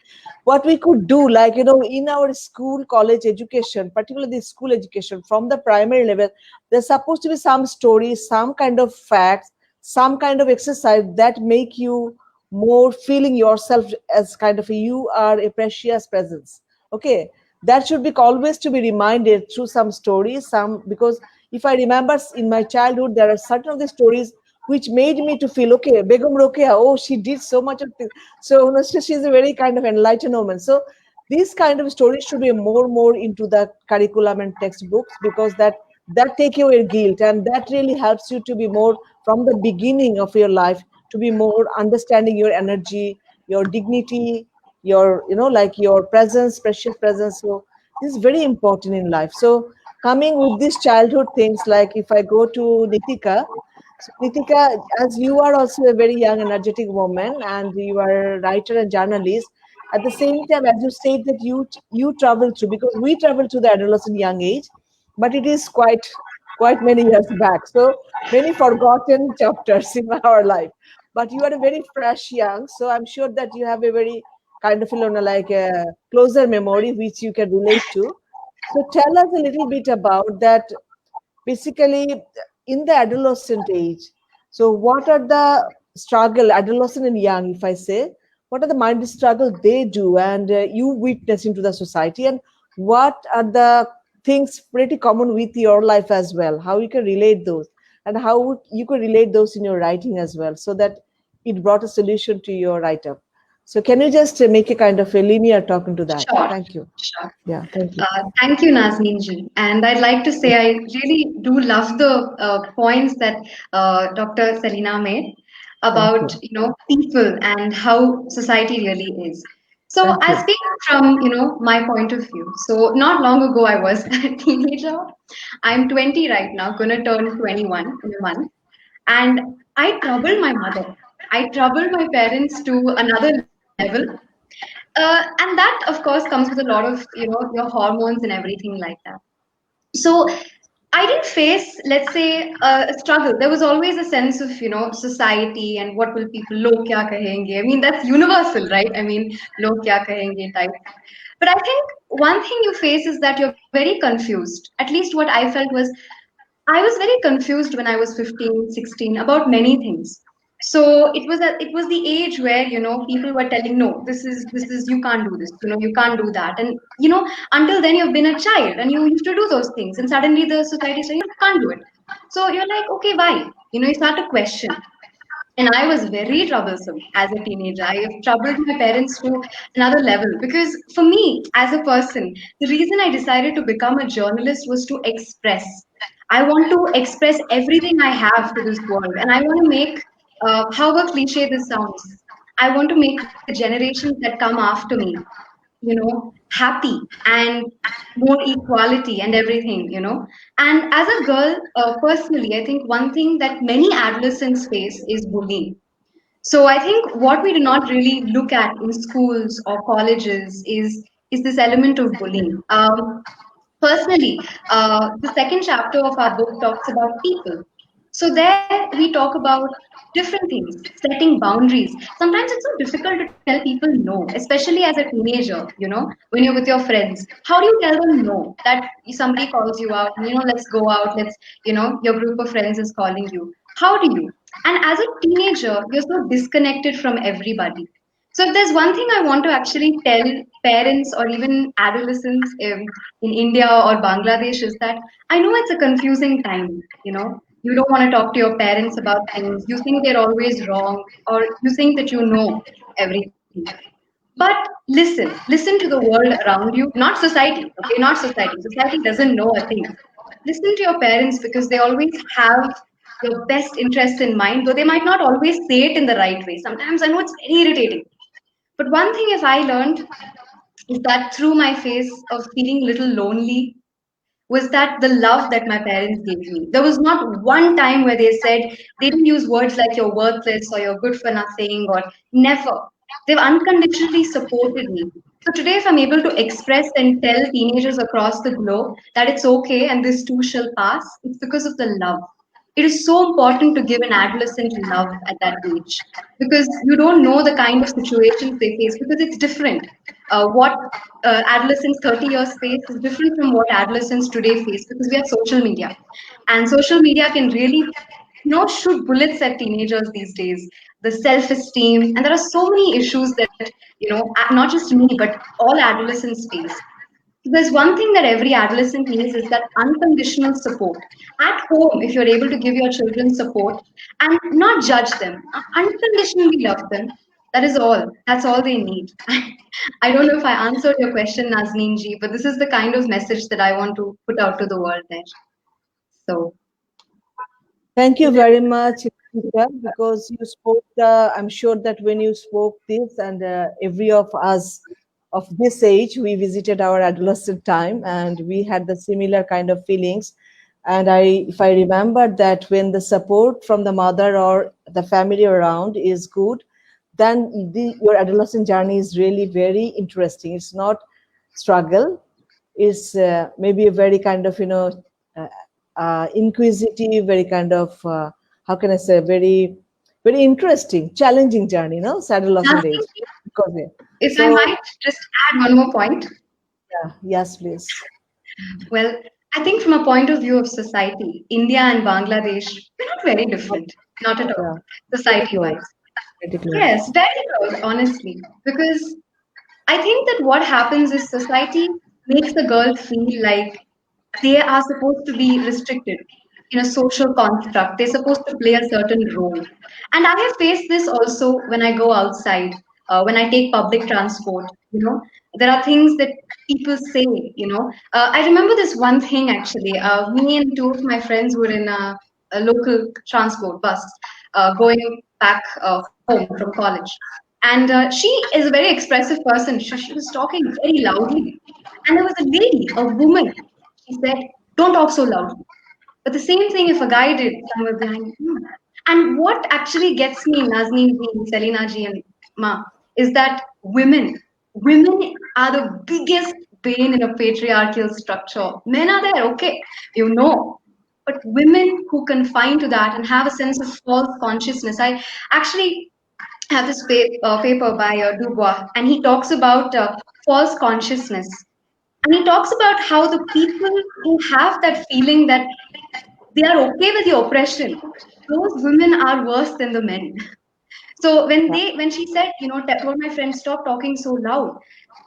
S1: What we could do, like, in our school, college education, particularly school education from the primary level, there's supposed to be some stories, some kind of facts, some kind of exercise that make you more feeling yourself as kind of you are a precious presence. Okay, that should be always to be reminded through some stories, some, because if I remember in my childhood, there are certain of the stories which made me to feel, okay, Begum Rokeya, oh, she did so much of things. So, she's a very kind of enlightened woman. So these kind of stories should be more into the curriculum and textbooks, because that take away guilt, and that really helps you to be more from the beginning of your life, to be more understanding your energy, your dignity, your, like your presence, precious presence. So this is very important in life. So coming with these childhood things, like if I go to Nitika, so Nitika, as you are also a very young, energetic woman, and you are a writer and journalist, at the same time, as you said that you travel through, because we travel to the adolescent young age, but it is quite many years back. So many forgotten chapters in our life. But you are a very fresh young, so I'm sure that you have a very kind of, like a closer memory which you can relate to. So tell us a little bit about that, basically in the adolescent age. So what are the struggle, adolescent and young, if I say, what are the mind struggle they do, and you witness into the society, and what are the things pretty common with your life as well, how you can relate those, and how you could relate those in your writing as well, so that it brought a solution to your write-up. So can you just make a kind of a linear talking to that?
S4: Sure,
S1: Thank you.
S4: sure.
S1: Yeah, thank you.
S4: Thank you, Nazneen ji. And I'd like to say I really do love the points that Dr. Selina made
S1: Thank
S4: about,
S1: you.
S4: people and how society really is. So
S1: Thank
S4: I'll
S1: you.
S4: speak from, my point of view. So not long ago, I was a teenager. I'm 20 right now, gonna turn 21 in a month. And I troubled my mother. I troubled my parents to another level, and that of course comes with a lot of your hormones and everything like that. So I didn't face, let's say, a struggle. There was always a sense of society and what will people log kya kahenge. I mean, that's universal, right? I mean, log kya kahenge type. But I think one thing you face is that you're very confused. At least what I felt was I was very confused when I was 15, 16 about many things. So it was the age where people were telling, no, this is you can't do this, you can't do that. And until then you've been a child and you used to do those things, and suddenly the society is saying you can't do it. So you're like, okay, why? You start to question. And I was very troublesome as a teenager. I have troubled my parents to another level because for me, as a person, the reason I decided to become a journalist was to express. I want to express everything I have to this world, and I want to make, however cliche this sounds, I want to make the generations that come after me, happy and more equality and everything, And as a girl, personally, I think one thing that many adolescents face is bullying. So I think what we do not really look at in schools or colleges is this element of bullying. Personally, the second chapter of our book talks about people. So there we talk about different things, setting boundaries. Sometimes it's so difficult to tell people no, especially as a teenager, when you're with your friends. How do you tell them no? That somebody calls you out, let's go out, your group of friends is calling you. How do you? And as a teenager, you're so disconnected from everybody. So if there's one thing I want to actually tell parents or even adolescents in India or Bangladesh is that I know it's a confusing time, You don't want to talk to your parents about things. You think they're always wrong, or you think that you know everything. But listen to the world around you, not society, okay? Not society. Society doesn't know a thing. listen to your parents because they always have your best interest in mind, though they might not always say it in the right way. Sometimes I know it's very irritating. But one thing if I learned is that through my phase of feeling little lonely was that the love that my parents gave me. There was not one time where they said, they didn't use words like you're worthless or you're good for nothing or never. They've unconditionally supported me. So today, if I'm able to express and tell teenagers across the globe that it's okay and this too shall pass, it's because of the love. It is so important to give an adolescent love at that age because you don't know the kind of situations they face because it's different. What adolescents 30 years face is different from what adolescents today face because we have social media. And social media can really shoot bullets at teenagers these days. The self-esteem, and there are so many issues that, not just me, but all adolescents face. There's one thing that every adolescent needs is that unconditional support. At home, if you're able to give your children support and not judge them, unconditionally love them, that is all. That's all they need. I don't know if I answered your question, Nazneen ji, but this is the kind of message that I want to put out to the world there. So,
S1: Thank you very much, Ritika, because you spoke I'm sure that when you spoke this, and every of us of this age, we visited our adolescent time and we had the similar kind of feelings. And if I remember that when the support from the mother or the family around is good, then your adolescent journey is really very interesting. It's not struggle. It's maybe a very kind of, uh, inquisitive, very kind of, how can I say, very, very interesting, challenging journey, no? Adolescent age. Because,
S4: if I might just add one more point.
S1: Yeah, yes, please.
S4: Well, I think from a point of view of society, India and Bangladesh, we're not very different. Not at all, society-wise. Yes, very close, honestly. Because I think that what happens is society makes the girl feel like they are supposed to be restricted in a social construct. They're supposed to play a certain role. And I have faced this also when I go outside, when I take public transport. There are things that people say. I remember this one thing actually. Me and two of my friends were in a local transport bus going back home from college. And she is a very expressive person. She was talking very loudly. And there was a lady, a woman. She said, "Don't talk so loudly." But the same thing if a guy did somewhere behind him. And what actually gets me, Nazneen ji, Selina ji, and Ma, is that women are the biggest bane in a patriarchal structure. Men are there, okay, but women who confine to that and have a sense of false consciousness. I actually have this paper by Dubois, and he talks about false consciousness. And he talks about how the people who have that feeling that they are okay with the oppression, those women are worse than the men. So when she said, told my friend, stop talking so loud,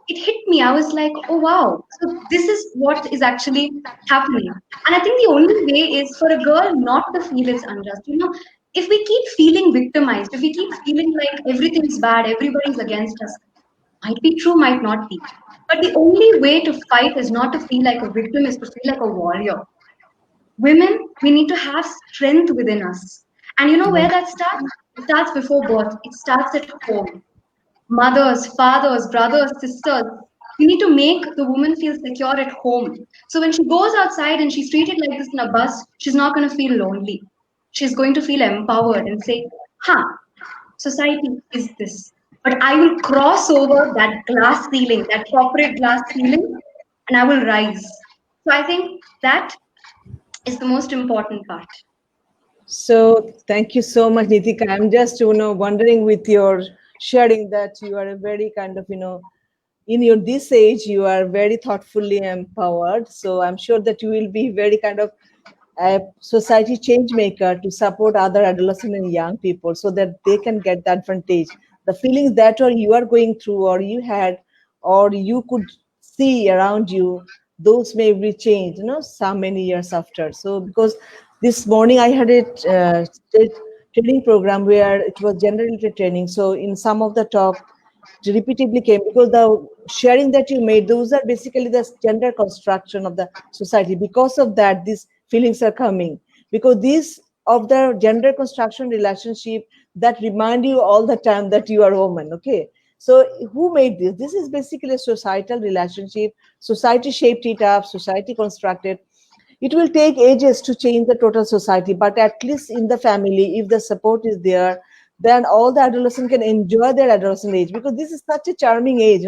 S4: it hit me. I was like, oh wow. So this is what is actually happening. And I think the only way is for a girl not to feel it's unjust. If we keep feeling victimized, if we keep feeling like everything's bad, everybody's against us, might be true, might not be. But the only way to fight is not to feel like a victim, is to feel like a warrior. Women, we need to have strength within us. And you know where that starts? It starts before birth. It starts at home. Mothers, fathers, brothers, sisters. You need to make the woman feel secure at home. So when she goes outside and she's treated like this in a bus, she's not going to feel lonely. She's going to feel empowered and say, society is this. But I will cross over that glass ceiling, that corporate glass ceiling, and I will rise. So I think that is the most important part.
S1: So thank you so much, Nitika. I'm just, wondering with your sharing that you are a very kind of, in your this age, you are very thoughtfully empowered. So I'm sure that you will be very kind of a society change maker to support other adolescent and young people so that they can get the advantage. The feelings that you are going through or you had or you could see around you, those may be changed, so many years after. So because this morning I had a training program where it was gender related training. So in some of the talk, repeatedly came, because the sharing that you made, those are basically the gender construction of the society. Because of that, these feelings are coming, because these of the gender construction relationship that remind you all the time that you are a woman. Okay, so who made this? This is basically a societal relationship. Society shaped it up, society constructed. It will take ages to change the total society, but at least in the family, if the support is there, then all the adolescent can enjoy their adolescent age, because this is such a charming age.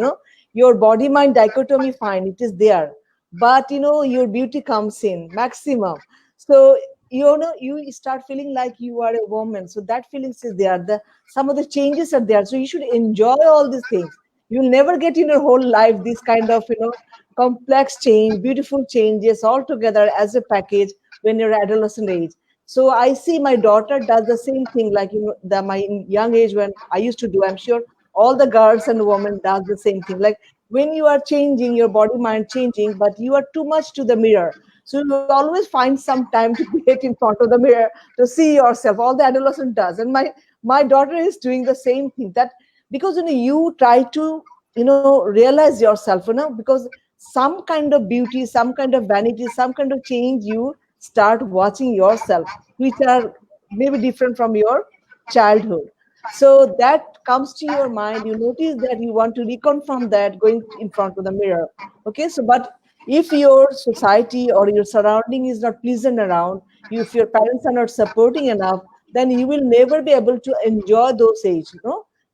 S1: Your body mind dichotomy, fine, it is there, but your beauty comes in maximum. So you start feeling like you are a woman, so that feelings is there, some of the changes are there, so you should enjoy all these things. You'll never get in your whole life this kind of complex change, beautiful changes all together as a package when you're adolescent age. So I see my daughter does the same thing, like my young age when I used to do. I'm sure all the girls and women does the same thing. Like when you are changing, your body mind changing, but you are too much to the mirror. So you always find some time to get in front of the mirror to see yourself. All the adolescent does, and my daughter is doing the same thing. That because you try to realize yourself, because some kind of beauty, some kind of vanity, some kind of change, you start watching yourself, which are maybe different from your childhood. So that comes to your mind, you notice that you want to reconfirm that going in front of the mirror. Okay, so but if your society or your surrounding is not pleasant around you, if your parents are not supporting enough, then you will never be able to enjoy those age,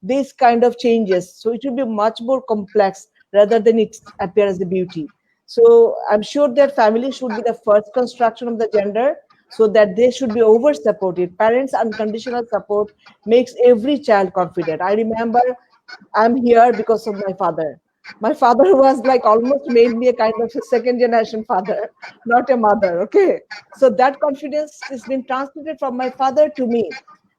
S1: these kind of changes. So it will be much more complex rather than it appear as a beauty. So I'm sure that family should be the first construction of the gender, so that they should be over supported. Parents' unconditional support makes every child confident. I remember I'm here because of my father. My father was like almost made me a kind of a second generation father, not a mother. Okay. So that confidence has been transmitted from my father to me.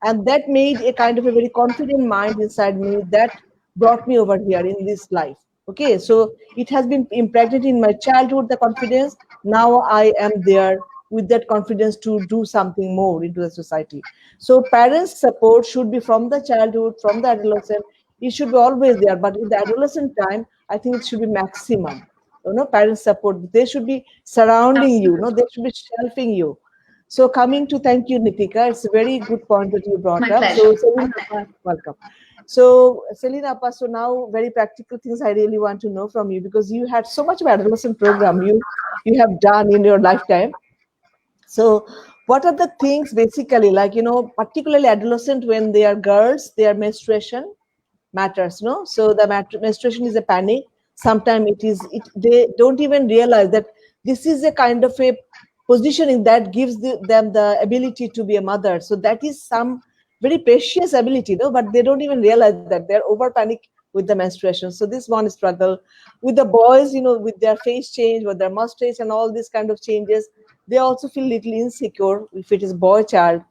S1: And that made a kind of a very confident mind inside me that brought me over here in this life. Okay. So it has been impregnated in my childhood, the confidence. Now I am there with that confidence to do something more into the society. So parents' support should be from the childhood, from the adolescent. It should be always there, but in the adolescent time, I think it should be maximum. Parents support. They should be surrounding you. They should be shelving you. So coming to, thank you, Nitika. It's a very good point that you brought
S4: My
S1: up.
S4: pleasure.
S1: So Selina, welcome. So Selina, so now very practical things I really want to know from you, because you had so much of adolescent program you have done in your lifetime. So what are the things basically, like, particularly adolescent, when they are girls, their menstruation matters, no? So the menstruation is a panic. Sometimes they don't even realize that this is a kind of a positioning that gives them the ability to be a mother. So that is some very precious ability, no? But they don't even realize that they're over panic with the menstruation. So this one struggle with the boys, with their face change, with their mustache and all these kind of changes. They also feel little insecure if it is boy child.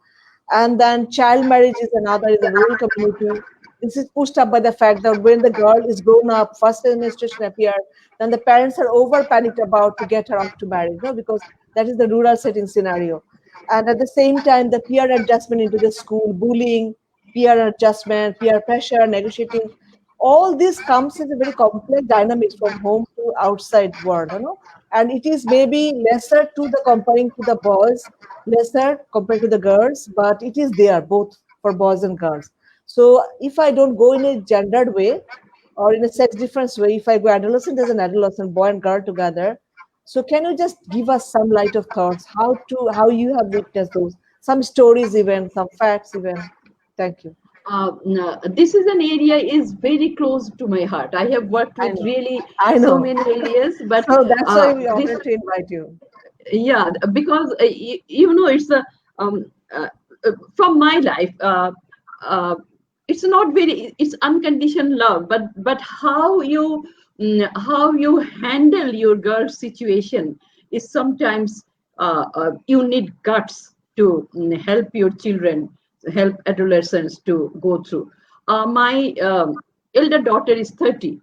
S1: And then child marriage is another in the rural community. This is pushed up by the fact that when the girl is grown up, first menstruation appears, then the parents are over panicked about to get her off to marriage, no? Because that is the rural setting scenario. And at the same time, the peer adjustment into the school, bullying, peer adjustment, peer pressure, negotiating, all this comes as a very complex dynamics from home to outside world, and it is maybe lesser to the comparing to the boys, lesser compared to the girls, but it is there both for boys and girls. So if I don't go in a gendered way or in a sex difference way, if I go adolescent as an adolescent, boy and girl together, so can you just give us some light of thoughts how you have witnessed those, some stories even, some facts even? Thank you.
S2: This is an area is very close to my heart. I have worked
S1: I
S2: with
S1: know.
S2: really
S1: I
S2: so
S1: know.
S2: many areas, but
S1: So that's why we
S2: this,
S1: wanted to invite you.
S2: yeah, because it's a from my life. Uh, it's not very, it's unconditioned love, but how you handle your girl situation is sometimes you need guts to help your children, help adolescents to go through. My elder daughter is 30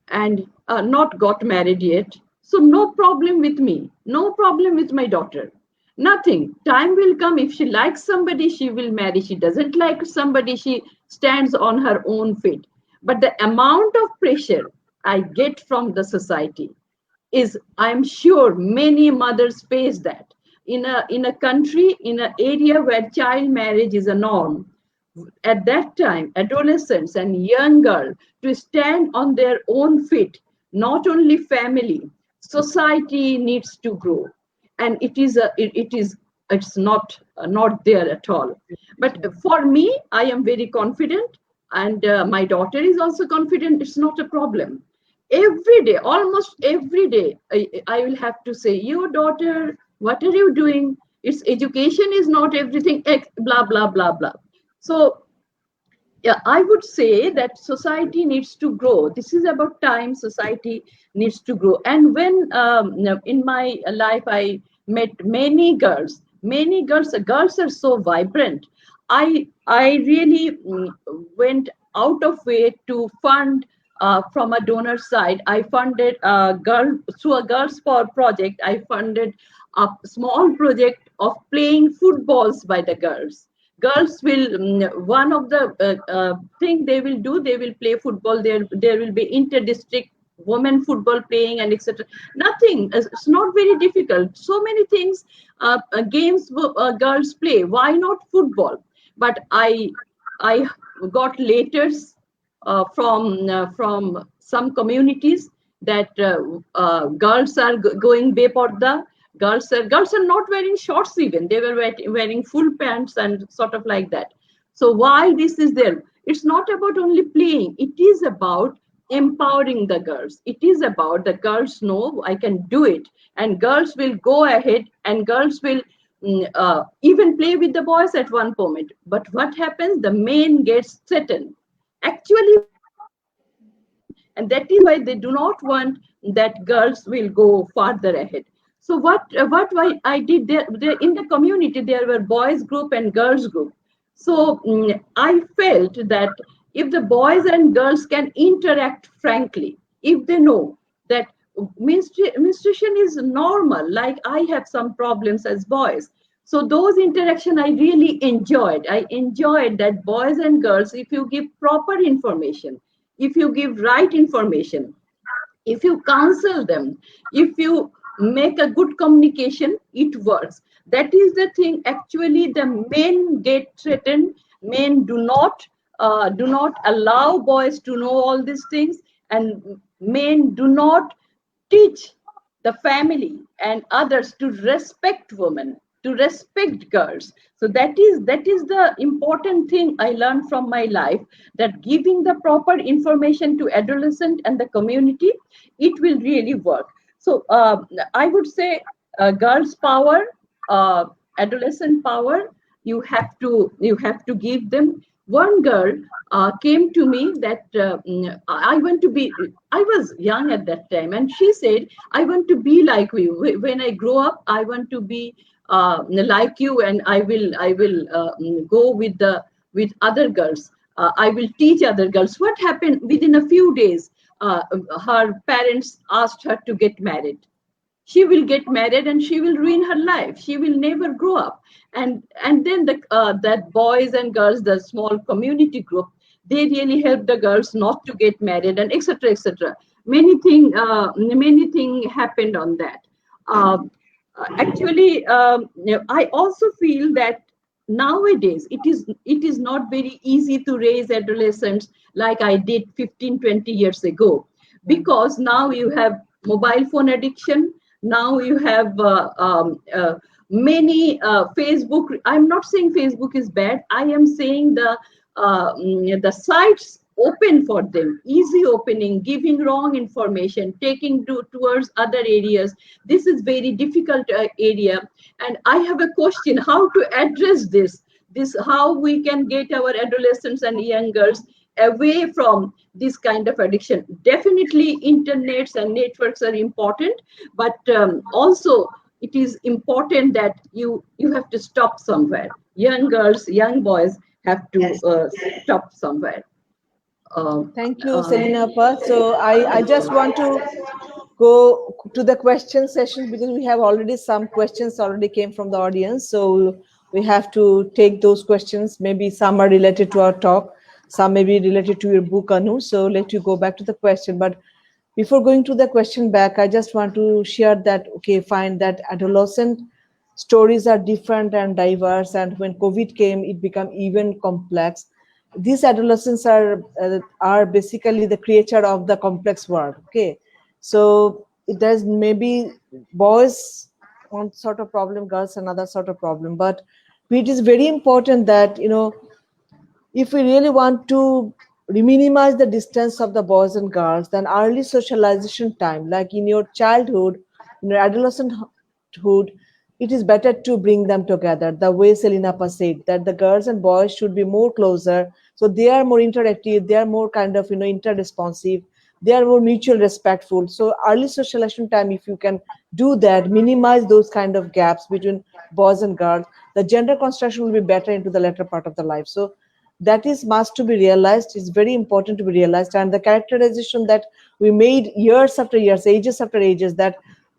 S2: and not got married yet. So no problem with me, no problem with my daughter. Nothing. Time will come. If she likes somebody, she will marry. She doesn't like somebody, she stands on her own feet. But the amount of pressure I get from the society is, I'm sure many mothers face that. In a country, in an area where child marriage is a norm, at that time, adolescents and young girls to stand on their own feet, not only family, society needs to grow. And it's not there at all. But for me, I am very confident, and my daughter is also confident. It's not a problem. Every day, almost every day, I will have to say, your daughter, what are you doing? Its education is not everything, blah blah blah blah. So yeah, I would say that society needs to grow. This is about time society needs to grow. And when in my life I met many girls, girls are so vibrant. I really went out of way to fund from a donor side. I funded through a Girls Power project. I funded a small project of playing footballs by the girls. Girls will, one of the thing they will do, they will play football. There will be inter-district women football playing and etc. Nothing, it's not very difficult. So many things, games girls play. Why not football? But I got letters from some communities that girls are going beparda. Girls are not wearing shorts even. They were wearing full pants and sort of like that. So why this is there? It's not about only playing. It is about empowering the girls. It is about the girls know I can do it, and girls will go ahead, and girls will even play with the boys at one moment. But what happens? The men gets threatened. Actually, and that is why they do not want that girls will go farther ahead. So what I did there in the community, there were boys group and girls group. So I felt that if the boys and girls can interact frankly, if they know that menstruation is normal, like I have some problems as boys. So those interaction I really enjoyed. I enjoyed that boys and girls, if you give proper information, if you give right information, if you counsel them, if you make a good communication, it works. That is the thing. Actually, the men get threatened. Men do not allow boys to know all these things, and men do not teach the family and others to respect women, to respect girls. So that is the important thing I learned from my life, that giving the proper information to adolescent and the community, it will really work. So I would say girls power, adolescent power, you have to give them. One girl came to me that I was young at that time, and she said, I want to be like you. When I grow up, I want to be like you, and I will go with other girls. I will teach other girls. What happened? Within a few days, her parents asked her to get married. She will get married and she will ruin her life. She will never grow up. And then that boys and girls, the small community group, they really help the girls not to get married, and etc. etc. Many thing happened on that. Actually, I also feel that nowadays it is not very easy to raise adolescents like I did 15-20 years ago, because now you have mobile phone addiction. Now you have many Facebook. I'm not saying Facebook is bad. I am saying the sites open for them, easy opening, giving wrong information, taking towards other areas. This is very difficult area. And I have a question, how to address this, how we can get our adolescents and young girls away from this kind of addiction. Definitely internets and networks are important, but also it is important that you have to stop somewhere. Young girls, young boys have to stop somewhere.
S1: Thank you, Selina Appa. So I just want to go to the question session, because we have already some questions already came from the audience. So we have to take those questions. Maybe some are related to our talk. some may be related to your book, Anu. So let you go back to the question. But before going to the question back, I just want to share that, okay, fine, that adolescent stories are different and diverse. And when COVID came, it became even complex. These adolescents are basically the creature of the complex world. Okay, so it does maybe boys one sort of problem, girls another sort of problem. But it is very important that if we really want to minimize the distance of the boys and girls, then early socialization time, like in your childhood, in your adolescenthood, it is better to bring them together. The way Selina Pa said that the girls and boys should be more closer, so they are more interactive, they are more kind of interresponsive, they are more mutual respectful. So early socialization time, if you can do that, minimize those kind of gaps between boys and girls, the gender construction will be better into the later part of the life. So that is must to be realized. It's very important to be realized. And the characterization that we made years after years, ages after ages, that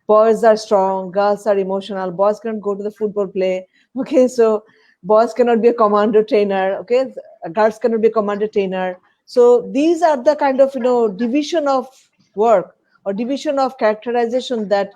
S1: boys are strong, girls are emotional, boys cannot go to the football play. Okay, so boys cannot be a commando trainer. Okay, girls cannot be a commando trainer. So these are the kind of division of work or division of characterization that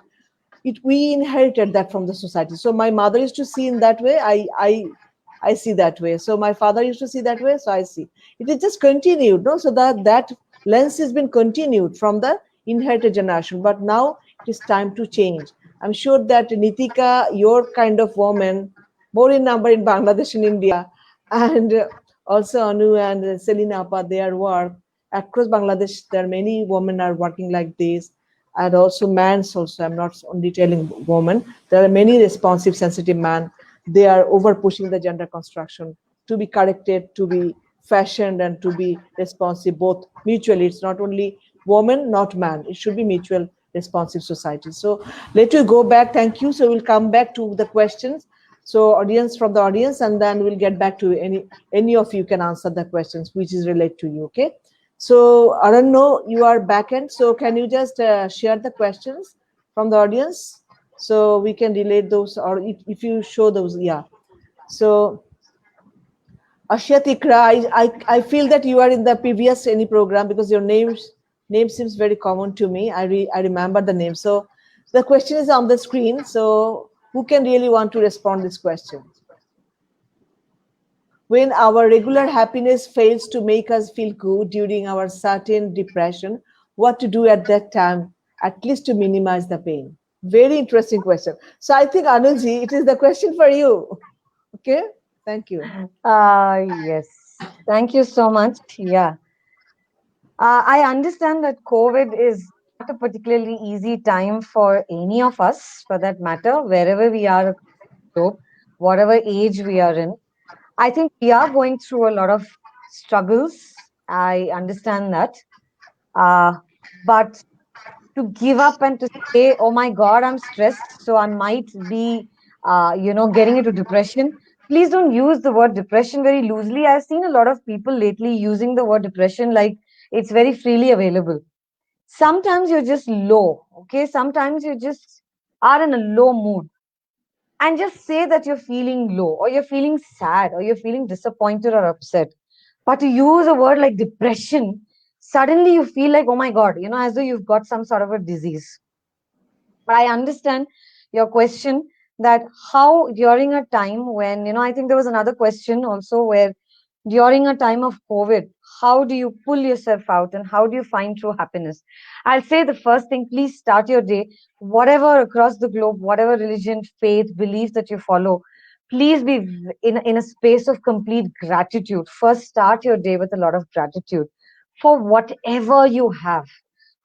S1: we inherited that from the society. So my mother used to see in that way. I see that way. So my father used to see that way. So I see. It is just continued, no? So that lens has been continued from the inherited generation. But now it is time to change. I'm sure that Nitika, your kind of woman, more in number in Bangladesh and India, and also Anu and Selina Appa, their work across Bangladesh, there are many women are working like this, and also men's also. I'm not only telling women. There are many responsive, sensitive men. They are over pushing the gender construction to be corrected, to be fashioned, and to be responsive both mutually. It's not only woman, not man. It should be mutual responsive society. So let you go back. Thank you. So we'll come back to the questions. So audience from the audience, and then we'll get back to any of you can answer the questions which is related to you. Okay. So Aranno, you are back end. So can you just share the questions from the audience so we can relate those, or if you show those, yeah. So Ashyat Ikra, I feel that you are in the previous any program because your name seems very common to me. I remember the name. So the question is on the screen. So who can really want to respond this question? When our regular happiness fails to make us feel good during our certain depression, what to do at that time, at least to minimize the pain? Very interesting question. So I think Anulji, it is the question for you. Okay, thank you.
S3: Yes. Thank you so much. Yeah. I understand that COVID is not a particularly easy time for any of us, for that matter, wherever we are across the globe, whatever age we are in. I think we are going through a lot of struggles. I understand that. Uh, but to give up and to say, oh my God, I'm stressed, so I might be, getting into depression. Please don't use the word depression very loosely. I've seen a lot of people lately using the word depression like it's very freely available. Sometimes you're just low, okay? Sometimes you just are in a low mood. And just say that you're feeling low, or you're feeling sad, or you're feeling disappointed or upset. But to use a word like depression, suddenly you feel like, oh my God, as though you've got some sort of a disease. But I understand your question that how during a time when, I think there was another question also where during a time of COVID, how do you pull yourself out and how do you find true happiness? I'll say the first thing, please start your day, whatever across the globe, whatever religion, faith, belief that you follow, please be in a space of complete gratitude. First, start your day with a lot of gratitude for whatever you have,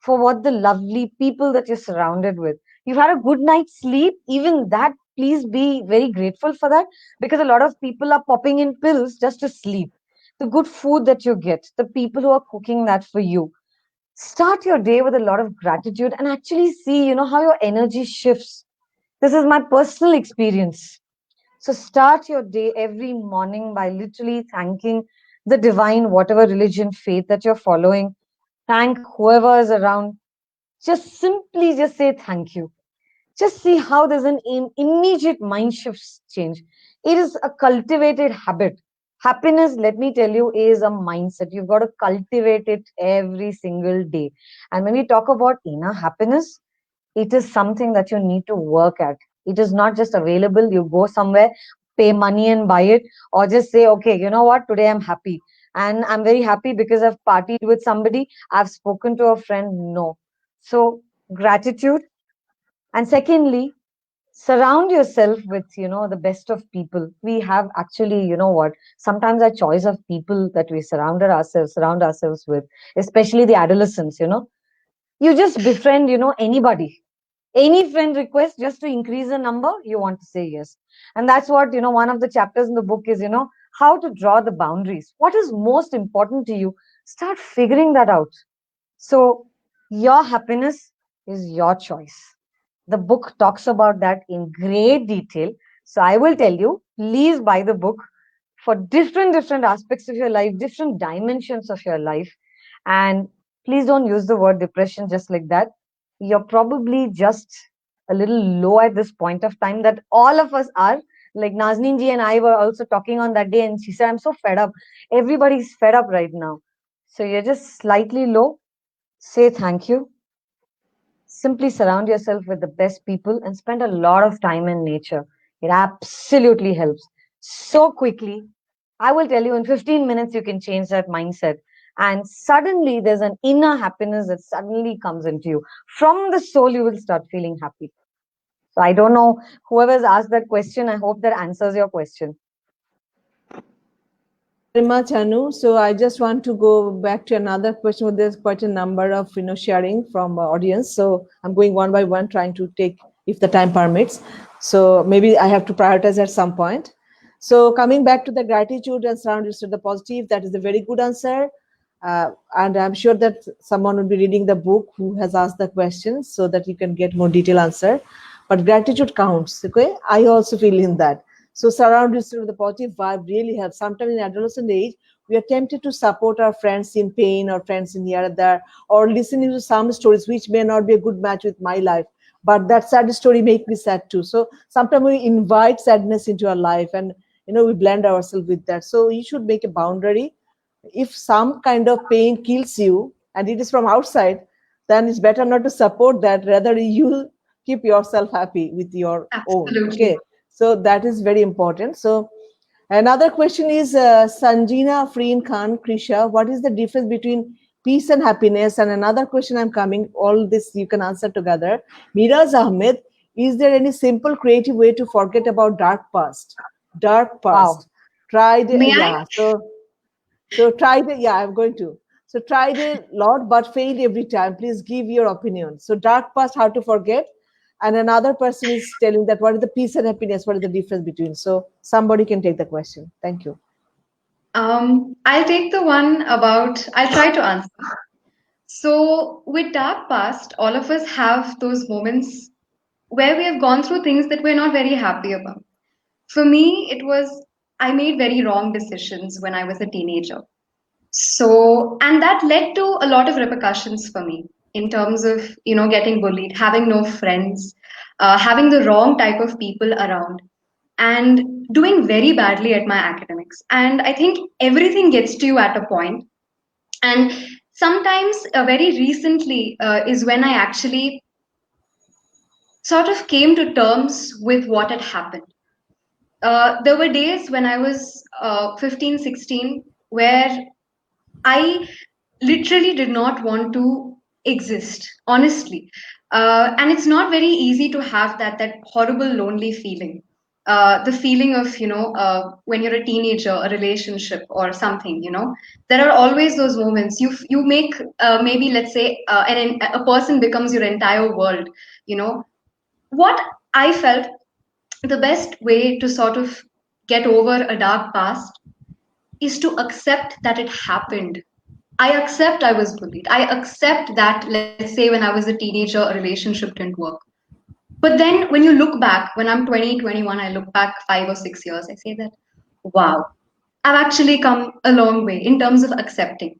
S3: for what the lovely people that you're surrounded with. You've had a good night's sleep, even that, please be very grateful for that, because a lot of people are popping in pills just to sleep. The good food that you get, the people who are cooking that for you. Start your day with a lot of gratitude and actually see, how your energy shifts. This is my personal experience. So start your day every morning by literally thanking the divine, whatever religion, faith that you're following. Thank whoever is around. Just simply just say thank you. Just see how there's an immediate mind shift change. It is a cultivated habit. Happiness, let me tell you, is a mindset. You've got to cultivate it every single day. And when we talk about inner happiness, it is something that you need to work at. It is not just available. You go somewhere, pay money and buy it, or just say, okay, you know what, today I'm happy. And I'm very happy because I've partied with somebody, I've spoken to a friend. No. So, gratitude. And secondly, surround yourself with, the best of people. We have actually, sometimes a choice of people that we surround ourselves with, especially the adolescents. You just befriend, anybody. Any friend request just to increase the number, you want to say yes. And that's what, one of the chapters in the book is, how to draw the boundaries. What is most important to you? Start figuring that out. So your happiness is your choice. The book talks about that in great detail. So I will tell you, please buy the book for different aspects of your life, different dimensions of your life. And please don't use the word depression just like that. You're probably just a little low at this point of time, that all of us are. Like Nazneen ji and I were also talking on that day, and she said, I'm so fed up. Everybody's fed up right now. So you're just slightly low. Say thank you. Simply surround yourself with the best people and spend a lot of time in nature. It absolutely helps so quickly. I will tell you, in 15 minutes, you can change that mindset. And suddenly, there's an inner happiness that suddenly comes into you. From the soul, you will start feeling happy. So I don't know, whoever's asked that question, I hope that answers your question.
S1: Very much, Anu. So I just want to go back to another question. There's quite a number of sharing from audience. So I'm going one by one, trying to take if the time permits. So maybe I have to prioritize at some point. So coming back to the gratitude and surround yourself with the positive, that is a very good answer. And I'm sure that someone will be reading the book who has asked the question, so that you can get more detailed answer. But gratitude counts. Okay, I also feel in that. So surround yourself with the positive vibe really helps. Sometimes in adolescent age, we are tempted to support our friends in pain or friends in here and there, or listening to some stories which may not be a good match with my life. But that sad story make me sad too. So sometimes we invite sadness into our life, and we blend ourselves with that. So you should make a boundary. If some kind of pain kills you and it is from outside, then it's better not to support that. Rather, you keep yourself happy with your own.
S4: Absolutely.
S1: Okay. So that is very important. So another question is Sanjina Freen Khan Krisha, what is the difference between peace and happiness? And another question I'm coming, all this you can answer together. Miraz Ahmed, is there any simple creative way to forget about dark past? Dark past.
S3: Wow.
S1: Tried,
S4: May I?
S1: yeah. So tried, yeah, I'm going to. So tried a lot but failed every time. Please give your opinion. So dark past, how to forget? And another person is telling that what is the peace and happiness, what is the difference between. So somebody can take the question. Thank you.
S4: I'll take the one about, I'll try to answer. So, with dark past, all of us have those moments where we have gone through things that we're not very happy about. For me, it was, I made very wrong decisions when I was a teenager. So, and that led to a lot of repercussions for me in terms of, getting bullied, having no friends, having the wrong type of people around, and doing very badly at my academics. And I think everything gets to you at a point. And sometimes, very recently, is when I actually sort of came to terms with what had happened. There were days when I was 15, 16, where I literally did not want to exist, honestly. And it's not very easy to have that horrible, lonely feeling. The feeling of, when you're a teenager, a relationship or something, there are always those moments. You make, maybe, let's say, a person becomes your entire world, you know. What I felt, the best way to sort of get over a dark past is to accept that it happened. I accept I was bullied. I accept that, let's say, when I was a teenager, a relationship didn't work. But then when you look back, when I'm 20, 21, I look back 5 or 6 years, I say that, wow, I've actually come a long way in terms of accepting.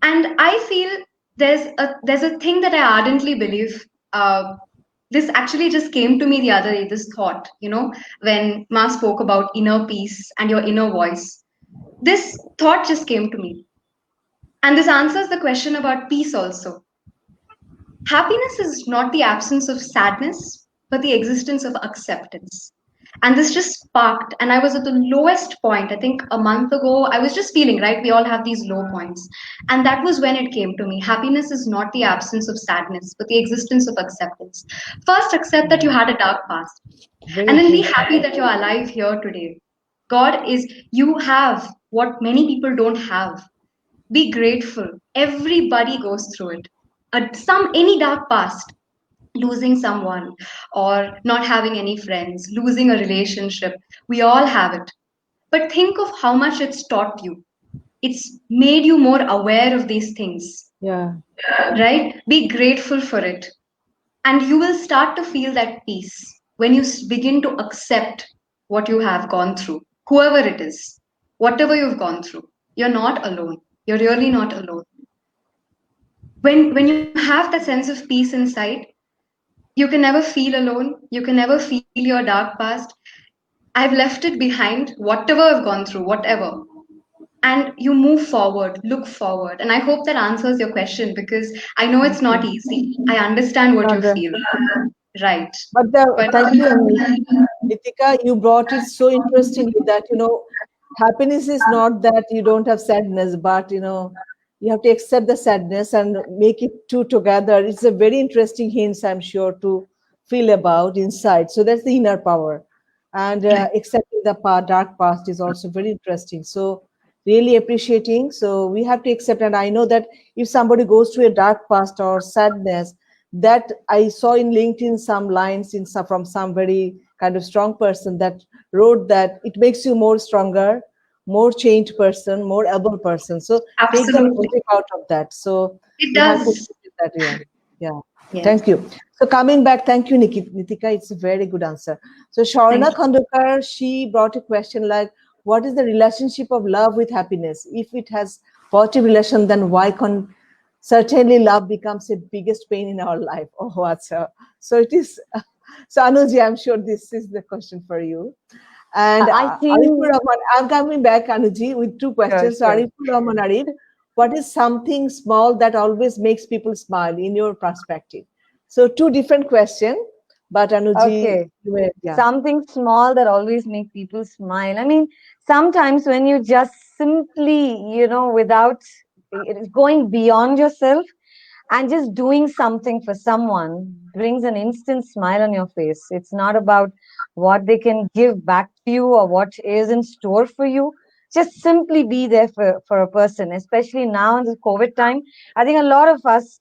S4: And I feel there's a thing that I ardently believe. This actually just came to me the other day, this thought, when Ma spoke about inner peace and your inner voice. this thought just came to me. And this answers the question about peace also. Happiness is not the absence of sadness, but the existence of acceptance. And this just sparked, and I was at the lowest point. I think a month ago, I was just feeling, right? We all have these low points. And that was when it came to me. Happiness is not the absence of sadness, but the existence of acceptance. First, accept that you had a dark past,
S1: Very
S4: and then be
S1: deep.
S4: happy that you're alive here today. God is, you have what many people don't have. Be grateful. Everybody goes through it. Any dark past, losing someone or not having any friends, losing a relationship. We all have it. But think of how much it's taught you. It's made you more aware of these things,
S1: Yeah.
S4: right? Be grateful for it. And you will start to feel that peace when you begin to accept what you have gone through, whoever it is, whatever you've gone through. You're not alone. You're really not alone. When you have that sense of peace inside, you can never feel alone. You can never feel your dark past. I've left it behind, whatever I've gone through, whatever. And you move forward, look forward. And I hope that answers your question because I know it's
S1: Thank
S4: not
S1: you.
S4: easy. I understand what you
S1: Not
S4: feel. Right.
S1: But
S4: But
S1: thank you, Nitika. You brought it so interestingly that happiness is not that you don't have sadness, but you have to accept the sadness and make it two together. It's a very interesting hint, I'm sure, to feel about inside. So that's the inner power, and accepting the dark past is also very interesting. So really appreciating. So we have to accept, and I know that if somebody goes through a dark past or sadness, that I saw in LinkedIn some lines from some very kind of strong person that wrote that it makes you more stronger, more changed person, more able person. So take the
S4: absolutely,
S1: positive out of that. So
S4: it
S1: we have to
S4: does.
S1: accept that. Yeah, yeah.
S4: Yes.
S1: Thank you. So coming back, thank you, Nitika. It's a very good answer. So
S4: Thank
S1: Sharna
S4: you.
S1: Khandekar, she brought a question like, what is the relationship of love with happiness? If it has positive relation, then why can certainly love becomes a biggest pain in our life? Oh, what's so it is. So Anuji, I'm sure this is the question for you. And
S3: I
S1: Arifur
S3: think,
S1: Rahman, I'm coming back, Anuji, with two
S3: sure,
S1: questions. So
S3: sure.
S1: Arifur Rahman Arif, what is something small that always makes people smile in your perspective? So two different questions, but Anuji,
S3: Okay.
S1: yeah,
S3: Something small that always make people smile. I mean, sometimes when you just simply, without going beyond yourself and just doing something for someone brings an instant smile on your face. It's not about what they can give back to you or what is in store for you. Just simply be there for a person, especially now in the COVID time. I think a lot of us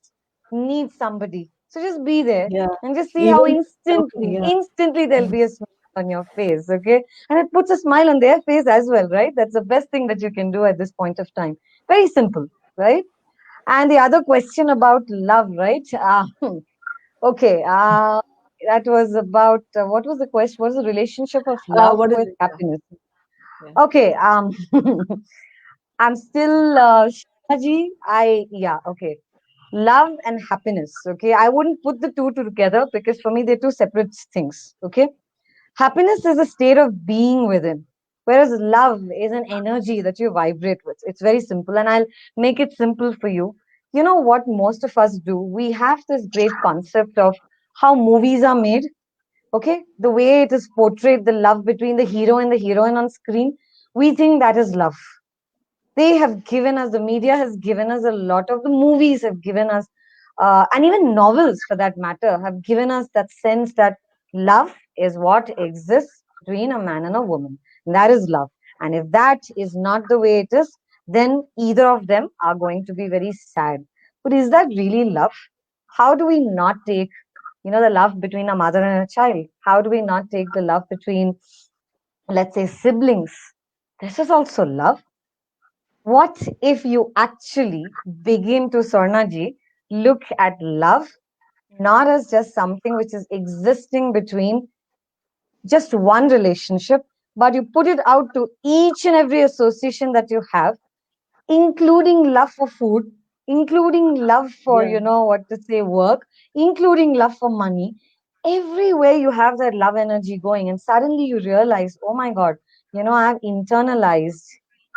S3: need somebody. So just be there
S1: yeah,
S3: and just see how
S1: even talking, yeah,
S3: instantly there'll be a smile on your face. Okay. And it puts a smile on their face as well, right? That's the best thing that you can do at this point of time. Very simple, right? And the other question about love, right? Okay. That was about what was the question? What is the relationship of love
S1: what is
S3: with
S1: it? Yeah,
S3: happiness?
S1: yeah.
S3: Okay. I'm still Shanaji. Yeah. Okay. Love and happiness. Okay. I wouldn't put the two together because for me they're two separate things. Okay. Happiness is a state of being within, whereas love is an energy that you vibrate with. It's very simple, and I'll make it simple for you. You know what most of us do? We have this great concept of how movies are made. Okay, the way it is portrayed, the love between the hero and the heroine on screen, we think that is love. They have given us, the media has given us a lot of, the movies have given us, and even novels for that matter have given us that sense that love is what exists between a man and a woman. And that is love. And if that is not the way it is, then either of them are going to be very sad. But is that really love? How do we not take, the love between a mother and a child? How do we not take the love between, let's say, siblings? This is also love. What if you actually begin to, Swarnaji, look at love not as just something which is existing between just one relationship, but you put it out to each and every association that you have, including love for food, including love for,
S1: Yeah.
S3: what to say, work, including love for money. Everywhere you have that love energy going, and suddenly you realize, oh my God, I've internalized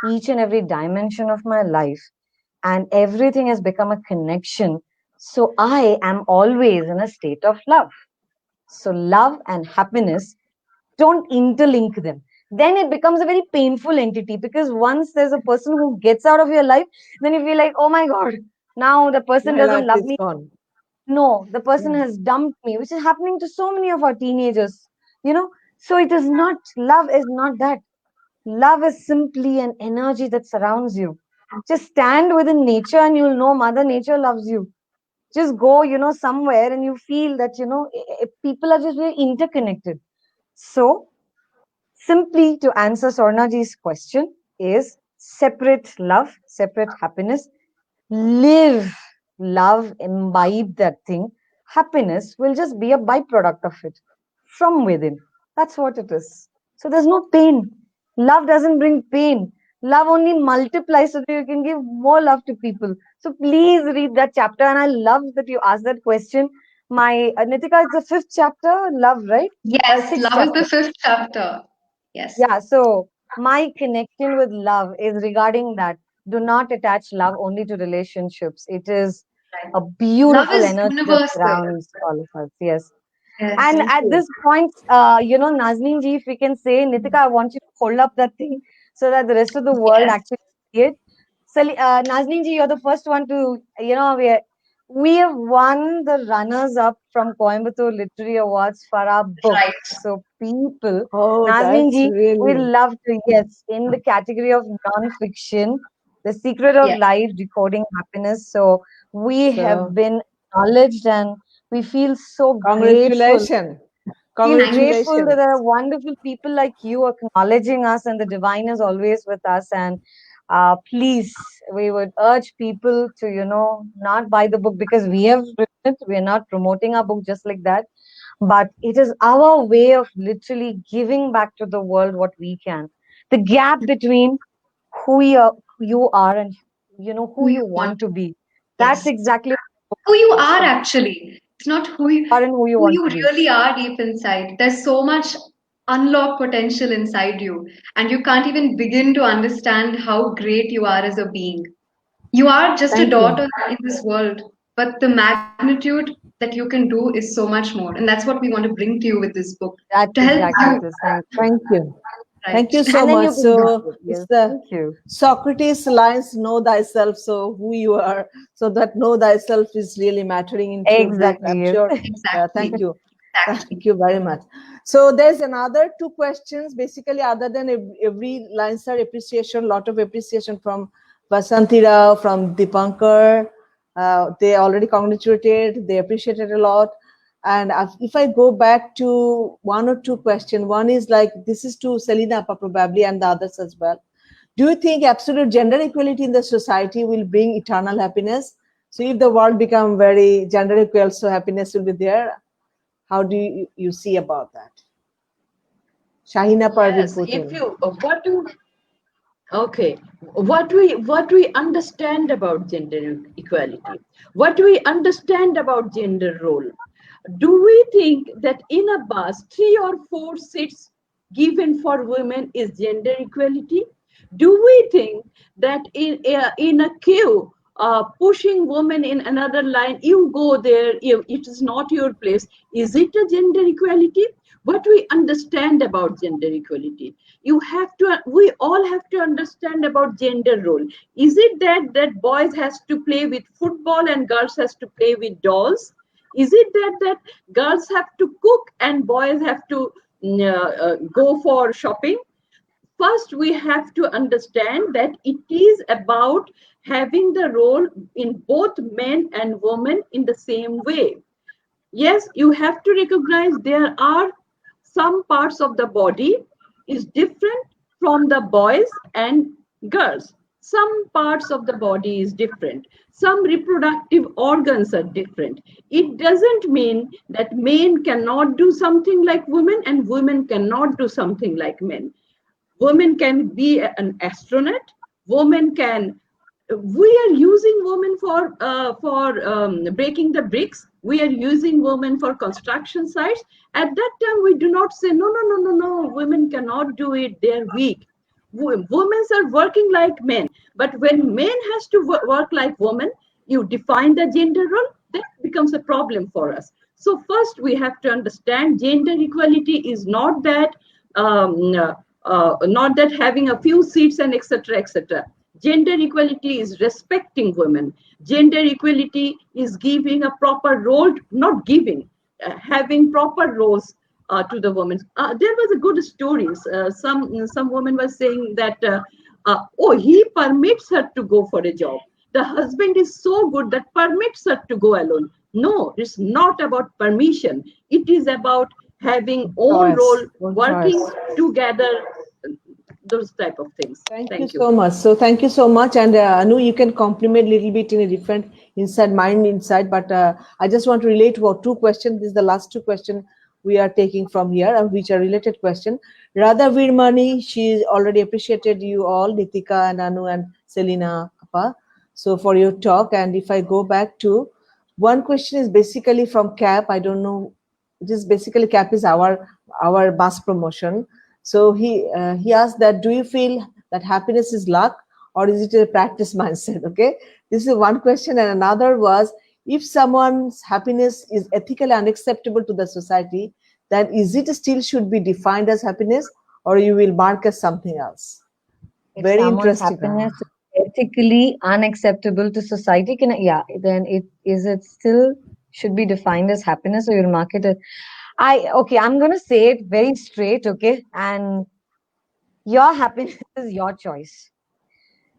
S3: each and every dimension of my life, and everything has become a connection. So I am always in a state of love. So love and happiness, don't interlink them. Then it becomes a very painful entity, because once there's a person who gets out of your life, then you feel like, oh my God, now the person
S1: My
S3: doesn't
S1: life
S3: love
S1: is
S3: me.
S1: gone.
S3: No, the person
S1: Yeah.
S3: has dumped me, which is happening to so many of our teenagers, you know. So it is not, love is not that. Love is simply an energy that surrounds you. Just stand within nature and you'll know Mother Nature loves you. Just go, somewhere, and you feel that, people are just very interconnected. So, simply to answer Sornaji's question is separate love, separate happiness. Live, love, imbibe that thing. Happiness will just be a byproduct of it from within. That's what it is. So there's no pain. Love doesn't bring pain. Love only multiplies so that you can give more love to people. So please read that chapter. And I love that you asked that question. My Nitika, it's the fifth chapter, love, right?
S4: Yes,
S3: Sixth
S4: love is the
S3: chapter.
S4: fifth chapter. Yes.
S3: Yeah, so my connection with love is regarding that. Do not attach love only to relationships. It is
S4: Right.
S3: a
S4: Love
S3: beautiful
S4: is
S3: energy that
S4: universal.
S3: surrounds all of us. Yes.
S4: Yes.
S3: And
S1: Thank
S3: at
S1: you.
S3: this point, Nazneen ji, if we can say, Nitika, I want you to hold up that thing so that the rest of the world
S4: Yes.
S3: actually see it. So, Nazneen ji, you're the first one to, we have won the runners up from Coimbatore Literary Awards for our book.
S4: Right.
S3: So, people,
S1: Oh,
S3: Nazneen
S1: that's
S3: ji, we
S1: really
S3: love to, yes, in the category of non-fiction, The Secret of
S4: Yes.
S3: Life, Decoding Happiness. So, we have
S1: so.
S3: been acknowledged, and we feel so grateful.
S1: Congratulations.
S3: Feel
S4: Thank you.
S3: grateful that
S1: Congratulations.
S3: there are wonderful people like you acknowledging us, and the divine is always with us. And please, we would urge people to, not buy the book because we have written it. We are not promoting our book just like that, but it is our way of literally giving back to the world what we can. The gap between you are and
S4: Who
S3: who
S4: you
S3: you
S4: want.
S3: want to be. That's
S4: Yes.
S3: exactly
S4: Who you
S3: what it is.
S4: are
S3: So
S4: actually. It's not
S3: you are and who you
S4: who
S3: want
S4: you
S3: to be.
S4: really are deep inside. There's so much unlocked potential inside you, and you can't even begin to understand how great you are as a being. You are just a
S1: Thank you.
S4: daughter in this world, but the magnitude that you can do is so much more. And that's what we want to bring to you with this book
S3: That's
S4: to help
S3: exactly
S4: you,
S3: it is. Thank you.
S1: Thank you.
S4: right?
S1: Thank you so
S3: And then
S1: much.
S3: you can
S1: So
S3: do it.
S1: it's
S3: Yes,
S1: the
S3: thank you.
S1: Socrates lines, know thyself, so who you are. So that know thyself is really mattering into your book. I'm
S3: Exactly, yes.
S1: sure.
S4: Exactly.
S1: Thank you.
S4: Exactly.
S1: Thank you very much. So there's another two questions, basically, other than every line, sir, appreciation, lot of appreciation from Vasanti Rao, from Dipankar. They already congratulated, they appreciated a lot. And if I go back to one or two questions, one is like, this is to Selina Appa probably and the others as well. Do you think absolute gender equality in the society will bring eternal happiness? So if the world become very gender equal, so happiness will be there. How do you see about that? Shahina Parveen
S2: Yes, if
S1: Patel.
S2: you what do okay, what we understand about gender equality, what we understand about gender role. Do we think that in a bus 3 or 4 seats given for women is gender equality? Do we think that in a queue, pushing women in another line, you go there, it is not your place? Is it a gender equality? What we understand about gender equality, we all have to understand about gender role. Is it that boys has to play with football and girls has to play with dolls? Is it that girls have to cook and boys have to go for shopping? First, we have to understand that it is about having the role in both men and women in the same way. Yes, you have to recognize there are some parts of the body is different from the boys and girls. Some parts of the body is different. Some reproductive organs are different. It doesn't mean that men cannot do something like women and women cannot do something like men. Women can be an astronaut. Women can. We are using women for breaking the bricks. We are using women for construction sites. At that time, we do not say no, no, no, no, no. Women cannot do it. They are weak. Women are working like men, but when men has to work like women, you define the gender role, that becomes a problem for us. So first we have to understand gender equality is not that not that having a few seats and etc etc. Gender equality is respecting women. Gender equality is giving a proper role, not giving, having proper roles to the women. There was a good stories. Some woman was saying that oh, he permits her to go for a job. The husband is so good that permits her to go alone. No, it's not about permission. It is about having own role,
S1: Own
S2: working
S1: choice.
S2: together, those type of things.
S1: Thank you so much. So thank you so much. And Anu, you can compliment a little bit in a different mind inside, but I just want to relate to our two questions. This is the last two questions we are taking from here, which are related question. Radha Virmani, she already appreciated you all, Nitika and Anu and Selina Appa. So for your talk, and if I go back to one question is basically from CAP. I don't know. It is basically CAP is our mass promotion. So he asked that, do you feel that happiness is luck or is it a practice mindset? Okay, this is one question, and another was, if someone's happiness is ethically unacceptable to the society, then is it still should be defined as happiness, or you will mark as something else?
S3: If
S1: Very
S3: someone's
S1: interesting.
S3: happiness is ethically unacceptable to society, then it still should be defined as happiness, or you'll mark it as, I'm gonna say it very straight, okay? And your happiness is your choice.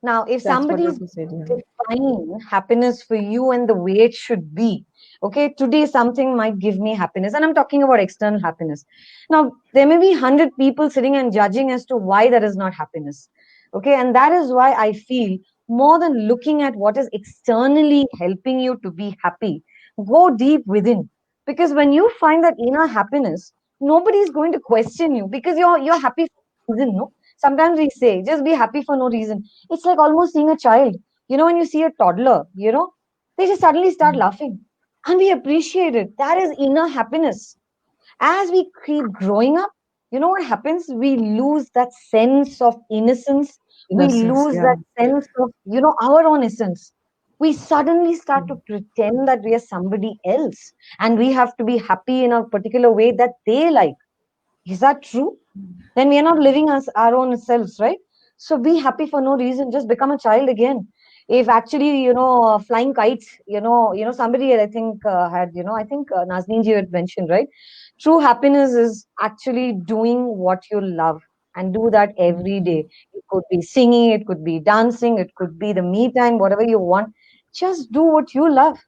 S3: Now, if
S1: That's what I
S3: somebody's
S1: said. Yeah.
S3: define happiness for you and the way it should be, okay, today something might give me happiness, and I'm talking about external happiness. Now, there may be 100 people sitting and judging as to why that is not happiness, okay, and that is why I feel, more than looking at what is externally helping you to be happy, go deep within, because when you find that inner happiness, nobody is going to question you, because you're happy for a reason, no? Sometimes we say just be happy for no reason. It's like almost seeing a child. When you see a toddler, they just suddenly start laughing. And we appreciate it. That is inner happiness. As we keep growing up, you know what happens? We lose that sense of innocence. We
S1: Innocence.
S3: lose
S1: Yeah.
S3: that sense of, our own essence. We suddenly start to pretend that we are somebody else and we have to be happy in a particular way that they like. Is that true? Then we are not living as our own selves, right? So be happy for no reason. Just become a child again. If actually, flying kites, somebody I think had, I think Nazneen ji had mentioned, right? True happiness is actually doing what you love and do that every day. It could be singing, it could be dancing, it could be the me time, whatever you want. Just do what you love.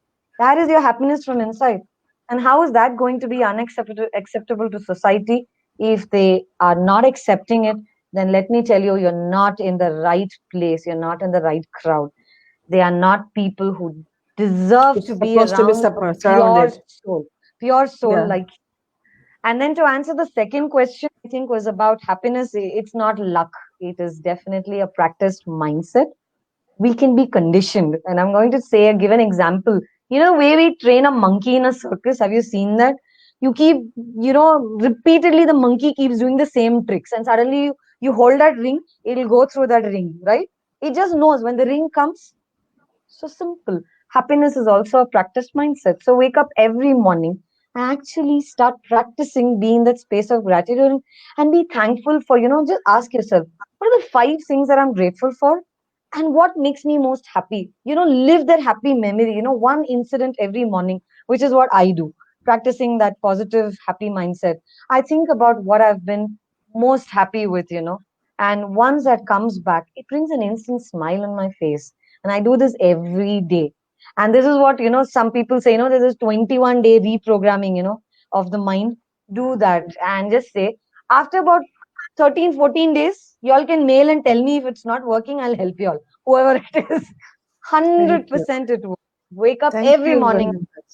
S3: That is your happiness from inside. And how is that going to be acceptable to society? If they are not accepting it, then let me tell you, you're not in the right place. You're not in the right crowd. They are not people who deserve
S1: It's
S3: to be
S1: supposed to be
S3: around a
S1: surrounded.
S3: pure soul
S1: Yeah.
S3: like. And then to answer the second question, I think was about happiness. It's not luck. It is definitely a practiced mindset. We can be conditioned. And I'm going to give an example. Where we train a monkey in a circus. Have you seen that? You keep, repeatedly the monkey keeps doing the same tricks, and suddenly you hold that ring, it'll go through that ring, right? It just knows when the ring comes. So simple. Happiness is also a practice mindset. So wake up every morning and actually start practicing being that space of gratitude and be thankful for, just ask yourself, what are the 5 things that I'm grateful for? And what makes me most happy? Live that happy memory, one incident every morning, which is what I do, practicing that positive, happy mindset. I think about what I've been most happy with, and once that comes back, it brings an instant smile on my face. And I do this every day. And this is what, some people say, there's this 21-day reprogramming, of the mind. Do that and just say, after about 13, 14 days, you all can mail and tell me if it's not working, I'll help you all. Whoever it is,
S1: Thank you.
S3: 100% it will. Wake up
S1: Thank
S3: every
S1: you very
S3: morning.
S1: much.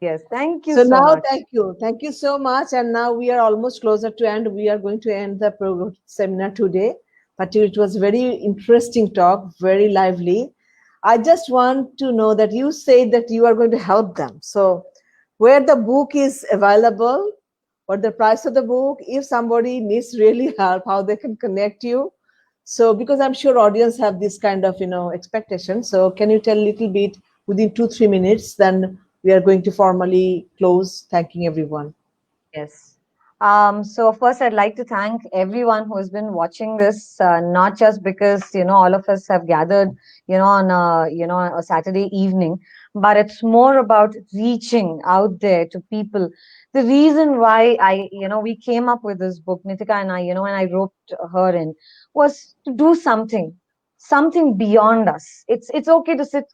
S3: Yes, thank you
S1: So
S3: so
S1: now,
S3: much.
S1: thank you so much. And now we are almost closer to end. We are going to end the program seminar today, but it was very interesting talk, very lively. I just want to know that you say that you are going to help them. So where the book is available, what the price of the book, if somebody needs really help, how they can connect you. So because I'm sure audience have this kind of, expectation. So can you tell a little bit within 2-3 minutes, then we are going to formally close, thanking everyone.
S3: Yes. So first, I'd like to thank everyone who has been watching this, not just because all of us have gathered, on a Saturday evening, but it's more about reaching out there to people. The reason why we came up with this book, Nitika and I, when I wrote her in, was to do something beyond us. It's okay to sit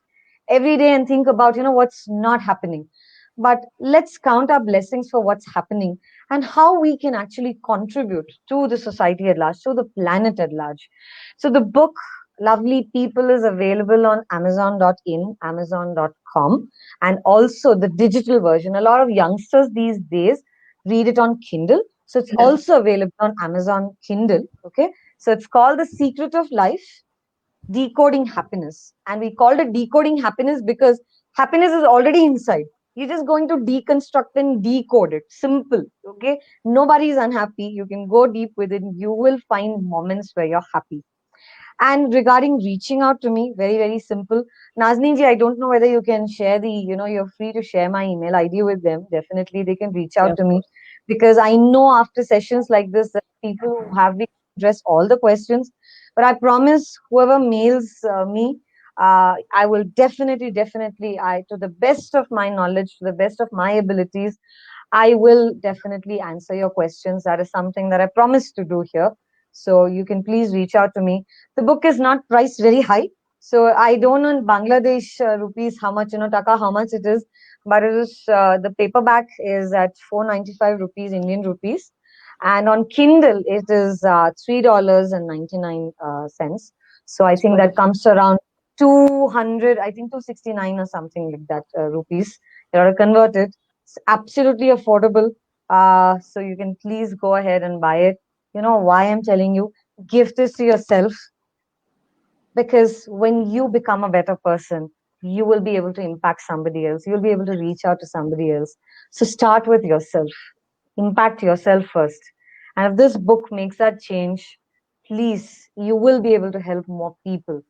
S3: every day and think about what's not happening, but let's count our blessings for what's happening and how we can actually contribute to the society at large, to the planet at large. So the book, Lovely People, is available on Amazon.in, Amazon.com, and also the digital version. A lot of youngsters these days read it on Kindle. So it's also available on Amazon Kindle. Okay. So it's called The Secret of Life, Decoding Happiness. And we called it Decoding Happiness because happiness is already inside. You're just going to deconstruct and decode it. Simple. Okay. Nobody is unhappy. You can go deep with it. You will find moments where you're happy. And regarding reaching out to me, very, very simple. Nazneen ji, I don't know whether you can share you're free to share my email ID with them. Definitely they can reach out
S1: Yeah,
S3: to me, because I know after sessions like this, that people who have been address all the questions. But I promise whoever mails me, I will definitely, to the best of my knowledge, to the best of my abilities, I will definitely answer your questions. That is something that I promise to do here. So you can please reach out to me. The book is not priced very high. So I don't know in Bangladesh rupees how much, taka, how much it is. But it is, the paperback is at 495 rupees, Indian rupees. And on Kindle, it is $3.99. So I think that comes to around 200, I think 269 or something like that rupees. You have to convert it. It's absolutely affordable. So you can please go ahead and buy it. You know why I'm telling you? Give this to yourself, because when you become a better person, you will be able to impact somebody else. You'll be able to reach out to somebody else. So start with yourself. Impact yourself first. And if this book makes that change, please, you will be able to help more people.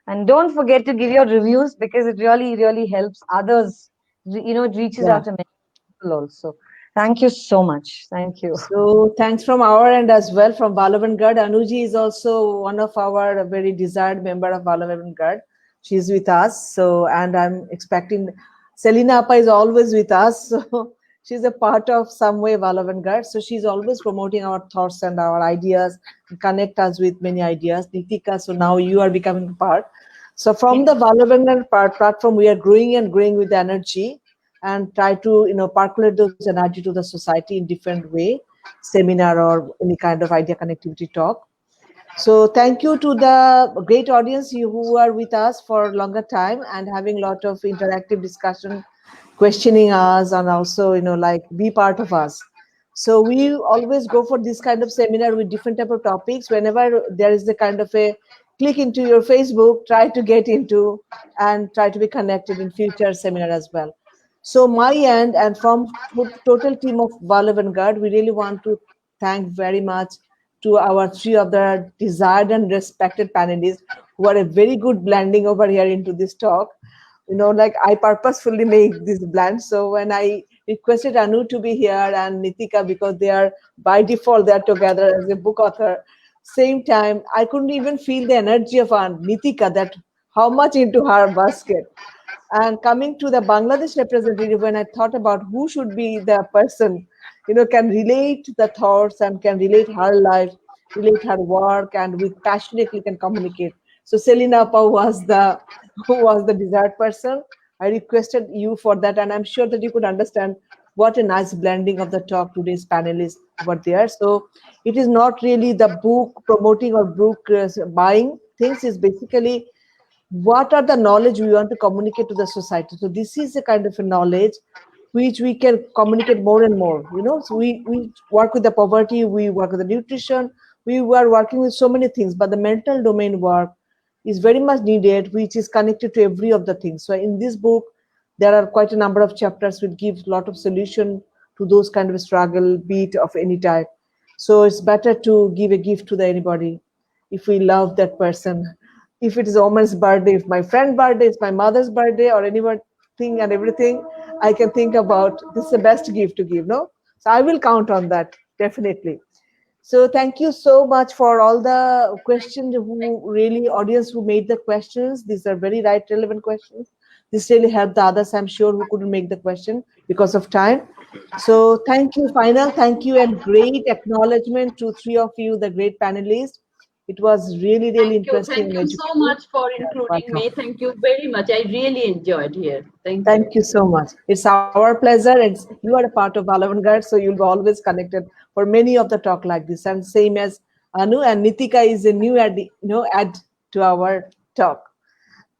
S3: And don't forget to give your reviews, because it really, really helps others. It reaches
S1: yeah.
S3: out to many people also. Thank you so much. Thank you.
S1: So thanks from our end as well, from Balavan Gad. Anuji is also one of our very desired member of Balavan Gad. She's with us. So, and I'm expecting Selina Appa is always with us. So she's a part of some way Balavan Gad. So she's always promoting our thoughts and our ideas, connect us with many ideas. Nitika, so now you are becoming part. So from the Balavan Gad platform, we are growing and growing with energy, and try to percolate those energy to the society in different way, seminar or any kind of idea connectivity talk. So thank you to the great audience who are with us for longer time and having a lot of interactive discussion, questioning us, and also like be part of us. So we always go for this kind of seminar with different type of topics. Whenever there is the kind of a click into your Facebook, try to get into and try to be connected in future seminar as well. So my end and from total team of Balavan Gad, we really want to thank very much to our three of the desired and respected panelists who are a very good blending over here into this talk. Like I purposefully make this blend. So when I requested Anu to be here and Nitika, because they are by default, they are together as a book author. Same time, I couldn't even feel the energy of Nitika, that how much into her basket. And coming to the Bangladesh representative, when I thought about who should be the person, can relate the thoughts and can relate her life, relate her work, and with passionately can communicate. So Selina Appa was the who was the desired person. I requested you for that, and I'm sure that you could understand what a nice blending of the talk today's panelists were there. So it is not really the book promoting or book buying things. Is basically what are the knowledge we want to communicate to the society. So this is a kind of a knowledge which we can communicate more and more. So we work with the poverty, we work with the nutrition, we were working with so many things, but the mental domain work is very much needed, which is connected to every of the things. So in this book, there are quite a number of chapters which give a lot of solution to those kind of struggle, be it of any type. So it's better to give a gift to the anybody. if we love that person. If it is Omar's birthday, if my friend's birthday, it's my mother's birthday, or anyone thing and everything, I can think about this is the best gift to give, no? So I will count on that, definitely. So thank you so much for all the questions, who really audience who made the questions. These are very right, relevant questions. This really helped the others, I'm sure, who couldn't make the question because of time. So thank you, final, thank you, and great acknowledgement to three of you, the great panelists. It was really, really interesting
S2: Thank
S1: and
S2: you so
S1: educative.
S2: much for
S1: Yeah,
S2: including
S1: welcome.
S2: me. Thank you very much. I really enjoyed here. Thank you.
S1: Thank you so much. It's our pleasure. And you are a part of Valavangarh, so you'll be always connected for many of the talk like this. And same as Anu and Nitika is a new add to our talk.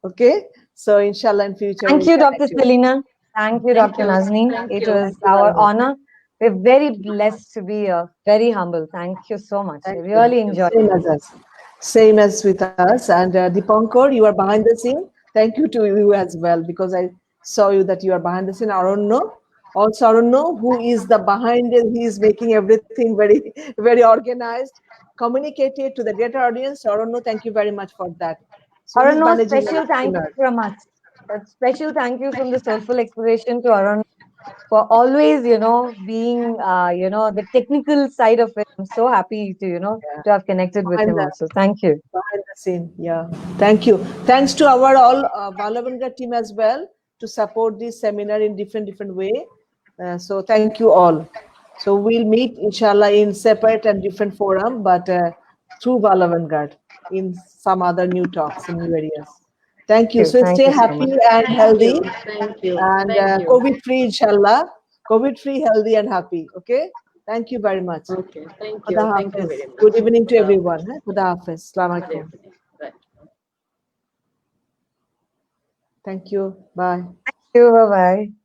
S1: Okay. So inshallah in future
S3: Thank
S1: we'll
S3: you,
S1: connect
S3: Dr.
S1: you.
S3: Selina. Thank you,
S2: Thank
S3: Dr.
S2: you.
S3: Nazneen.
S2: Thank
S3: It
S2: you.
S3: was
S1: Thank you,
S3: our
S1: Valavangarh.
S3: honor. We're very blessed to be here. Very humble. Thank you so much. I
S1: Thank you.
S3: really enjoyed
S1: Same
S3: it.
S1: as us. Same as with us. And Dipankar, you are behind the scene. Thank you to you as well, because I saw you that you are behind the scene. Arunno, also Arunno, who is the behind it. He is making everything very, very organized, communicated to the greater audience. Arunno, thank you very much for that. So he's
S3: Arun,
S1: managing the
S3: special thank you
S1: seminar.
S3: from us. A special thank you from the Soulful Exploration to Arun for always, being, the technical side of it. I'm so happy to,
S1: Yeah.
S3: to have connected with
S1: Behind
S3: him
S1: the
S3: also. Thank you.
S1: behind the scene. Yeah, thank you. Thanks to our all Valavangarh team as well to support this seminar in different way. So thank you all. So we'll meet inshallah in separate and different forum, but through Valavangarh in some other new talks in new areas. Thank you. So
S3: Thank
S1: stay
S3: you so much.
S1: happy and
S2: Thank
S1: healthy,
S2: you. Thank you.
S1: and
S2: Thank you.
S1: COVID free inshallah. COVID free, healthy and happy. Okay. Thank you very much.
S2: Okay. Thank
S1: Khuda
S2: you. Thank you
S1: Hafiz.
S2: very much.
S1: Good evening to
S2: Khuda
S1: everyone.
S2: Hafiz.
S1: Khuda Hafiz. Assalamu alaikum.
S2: Right.
S1: Thank you. Bye.
S3: Thank you. Bye bye.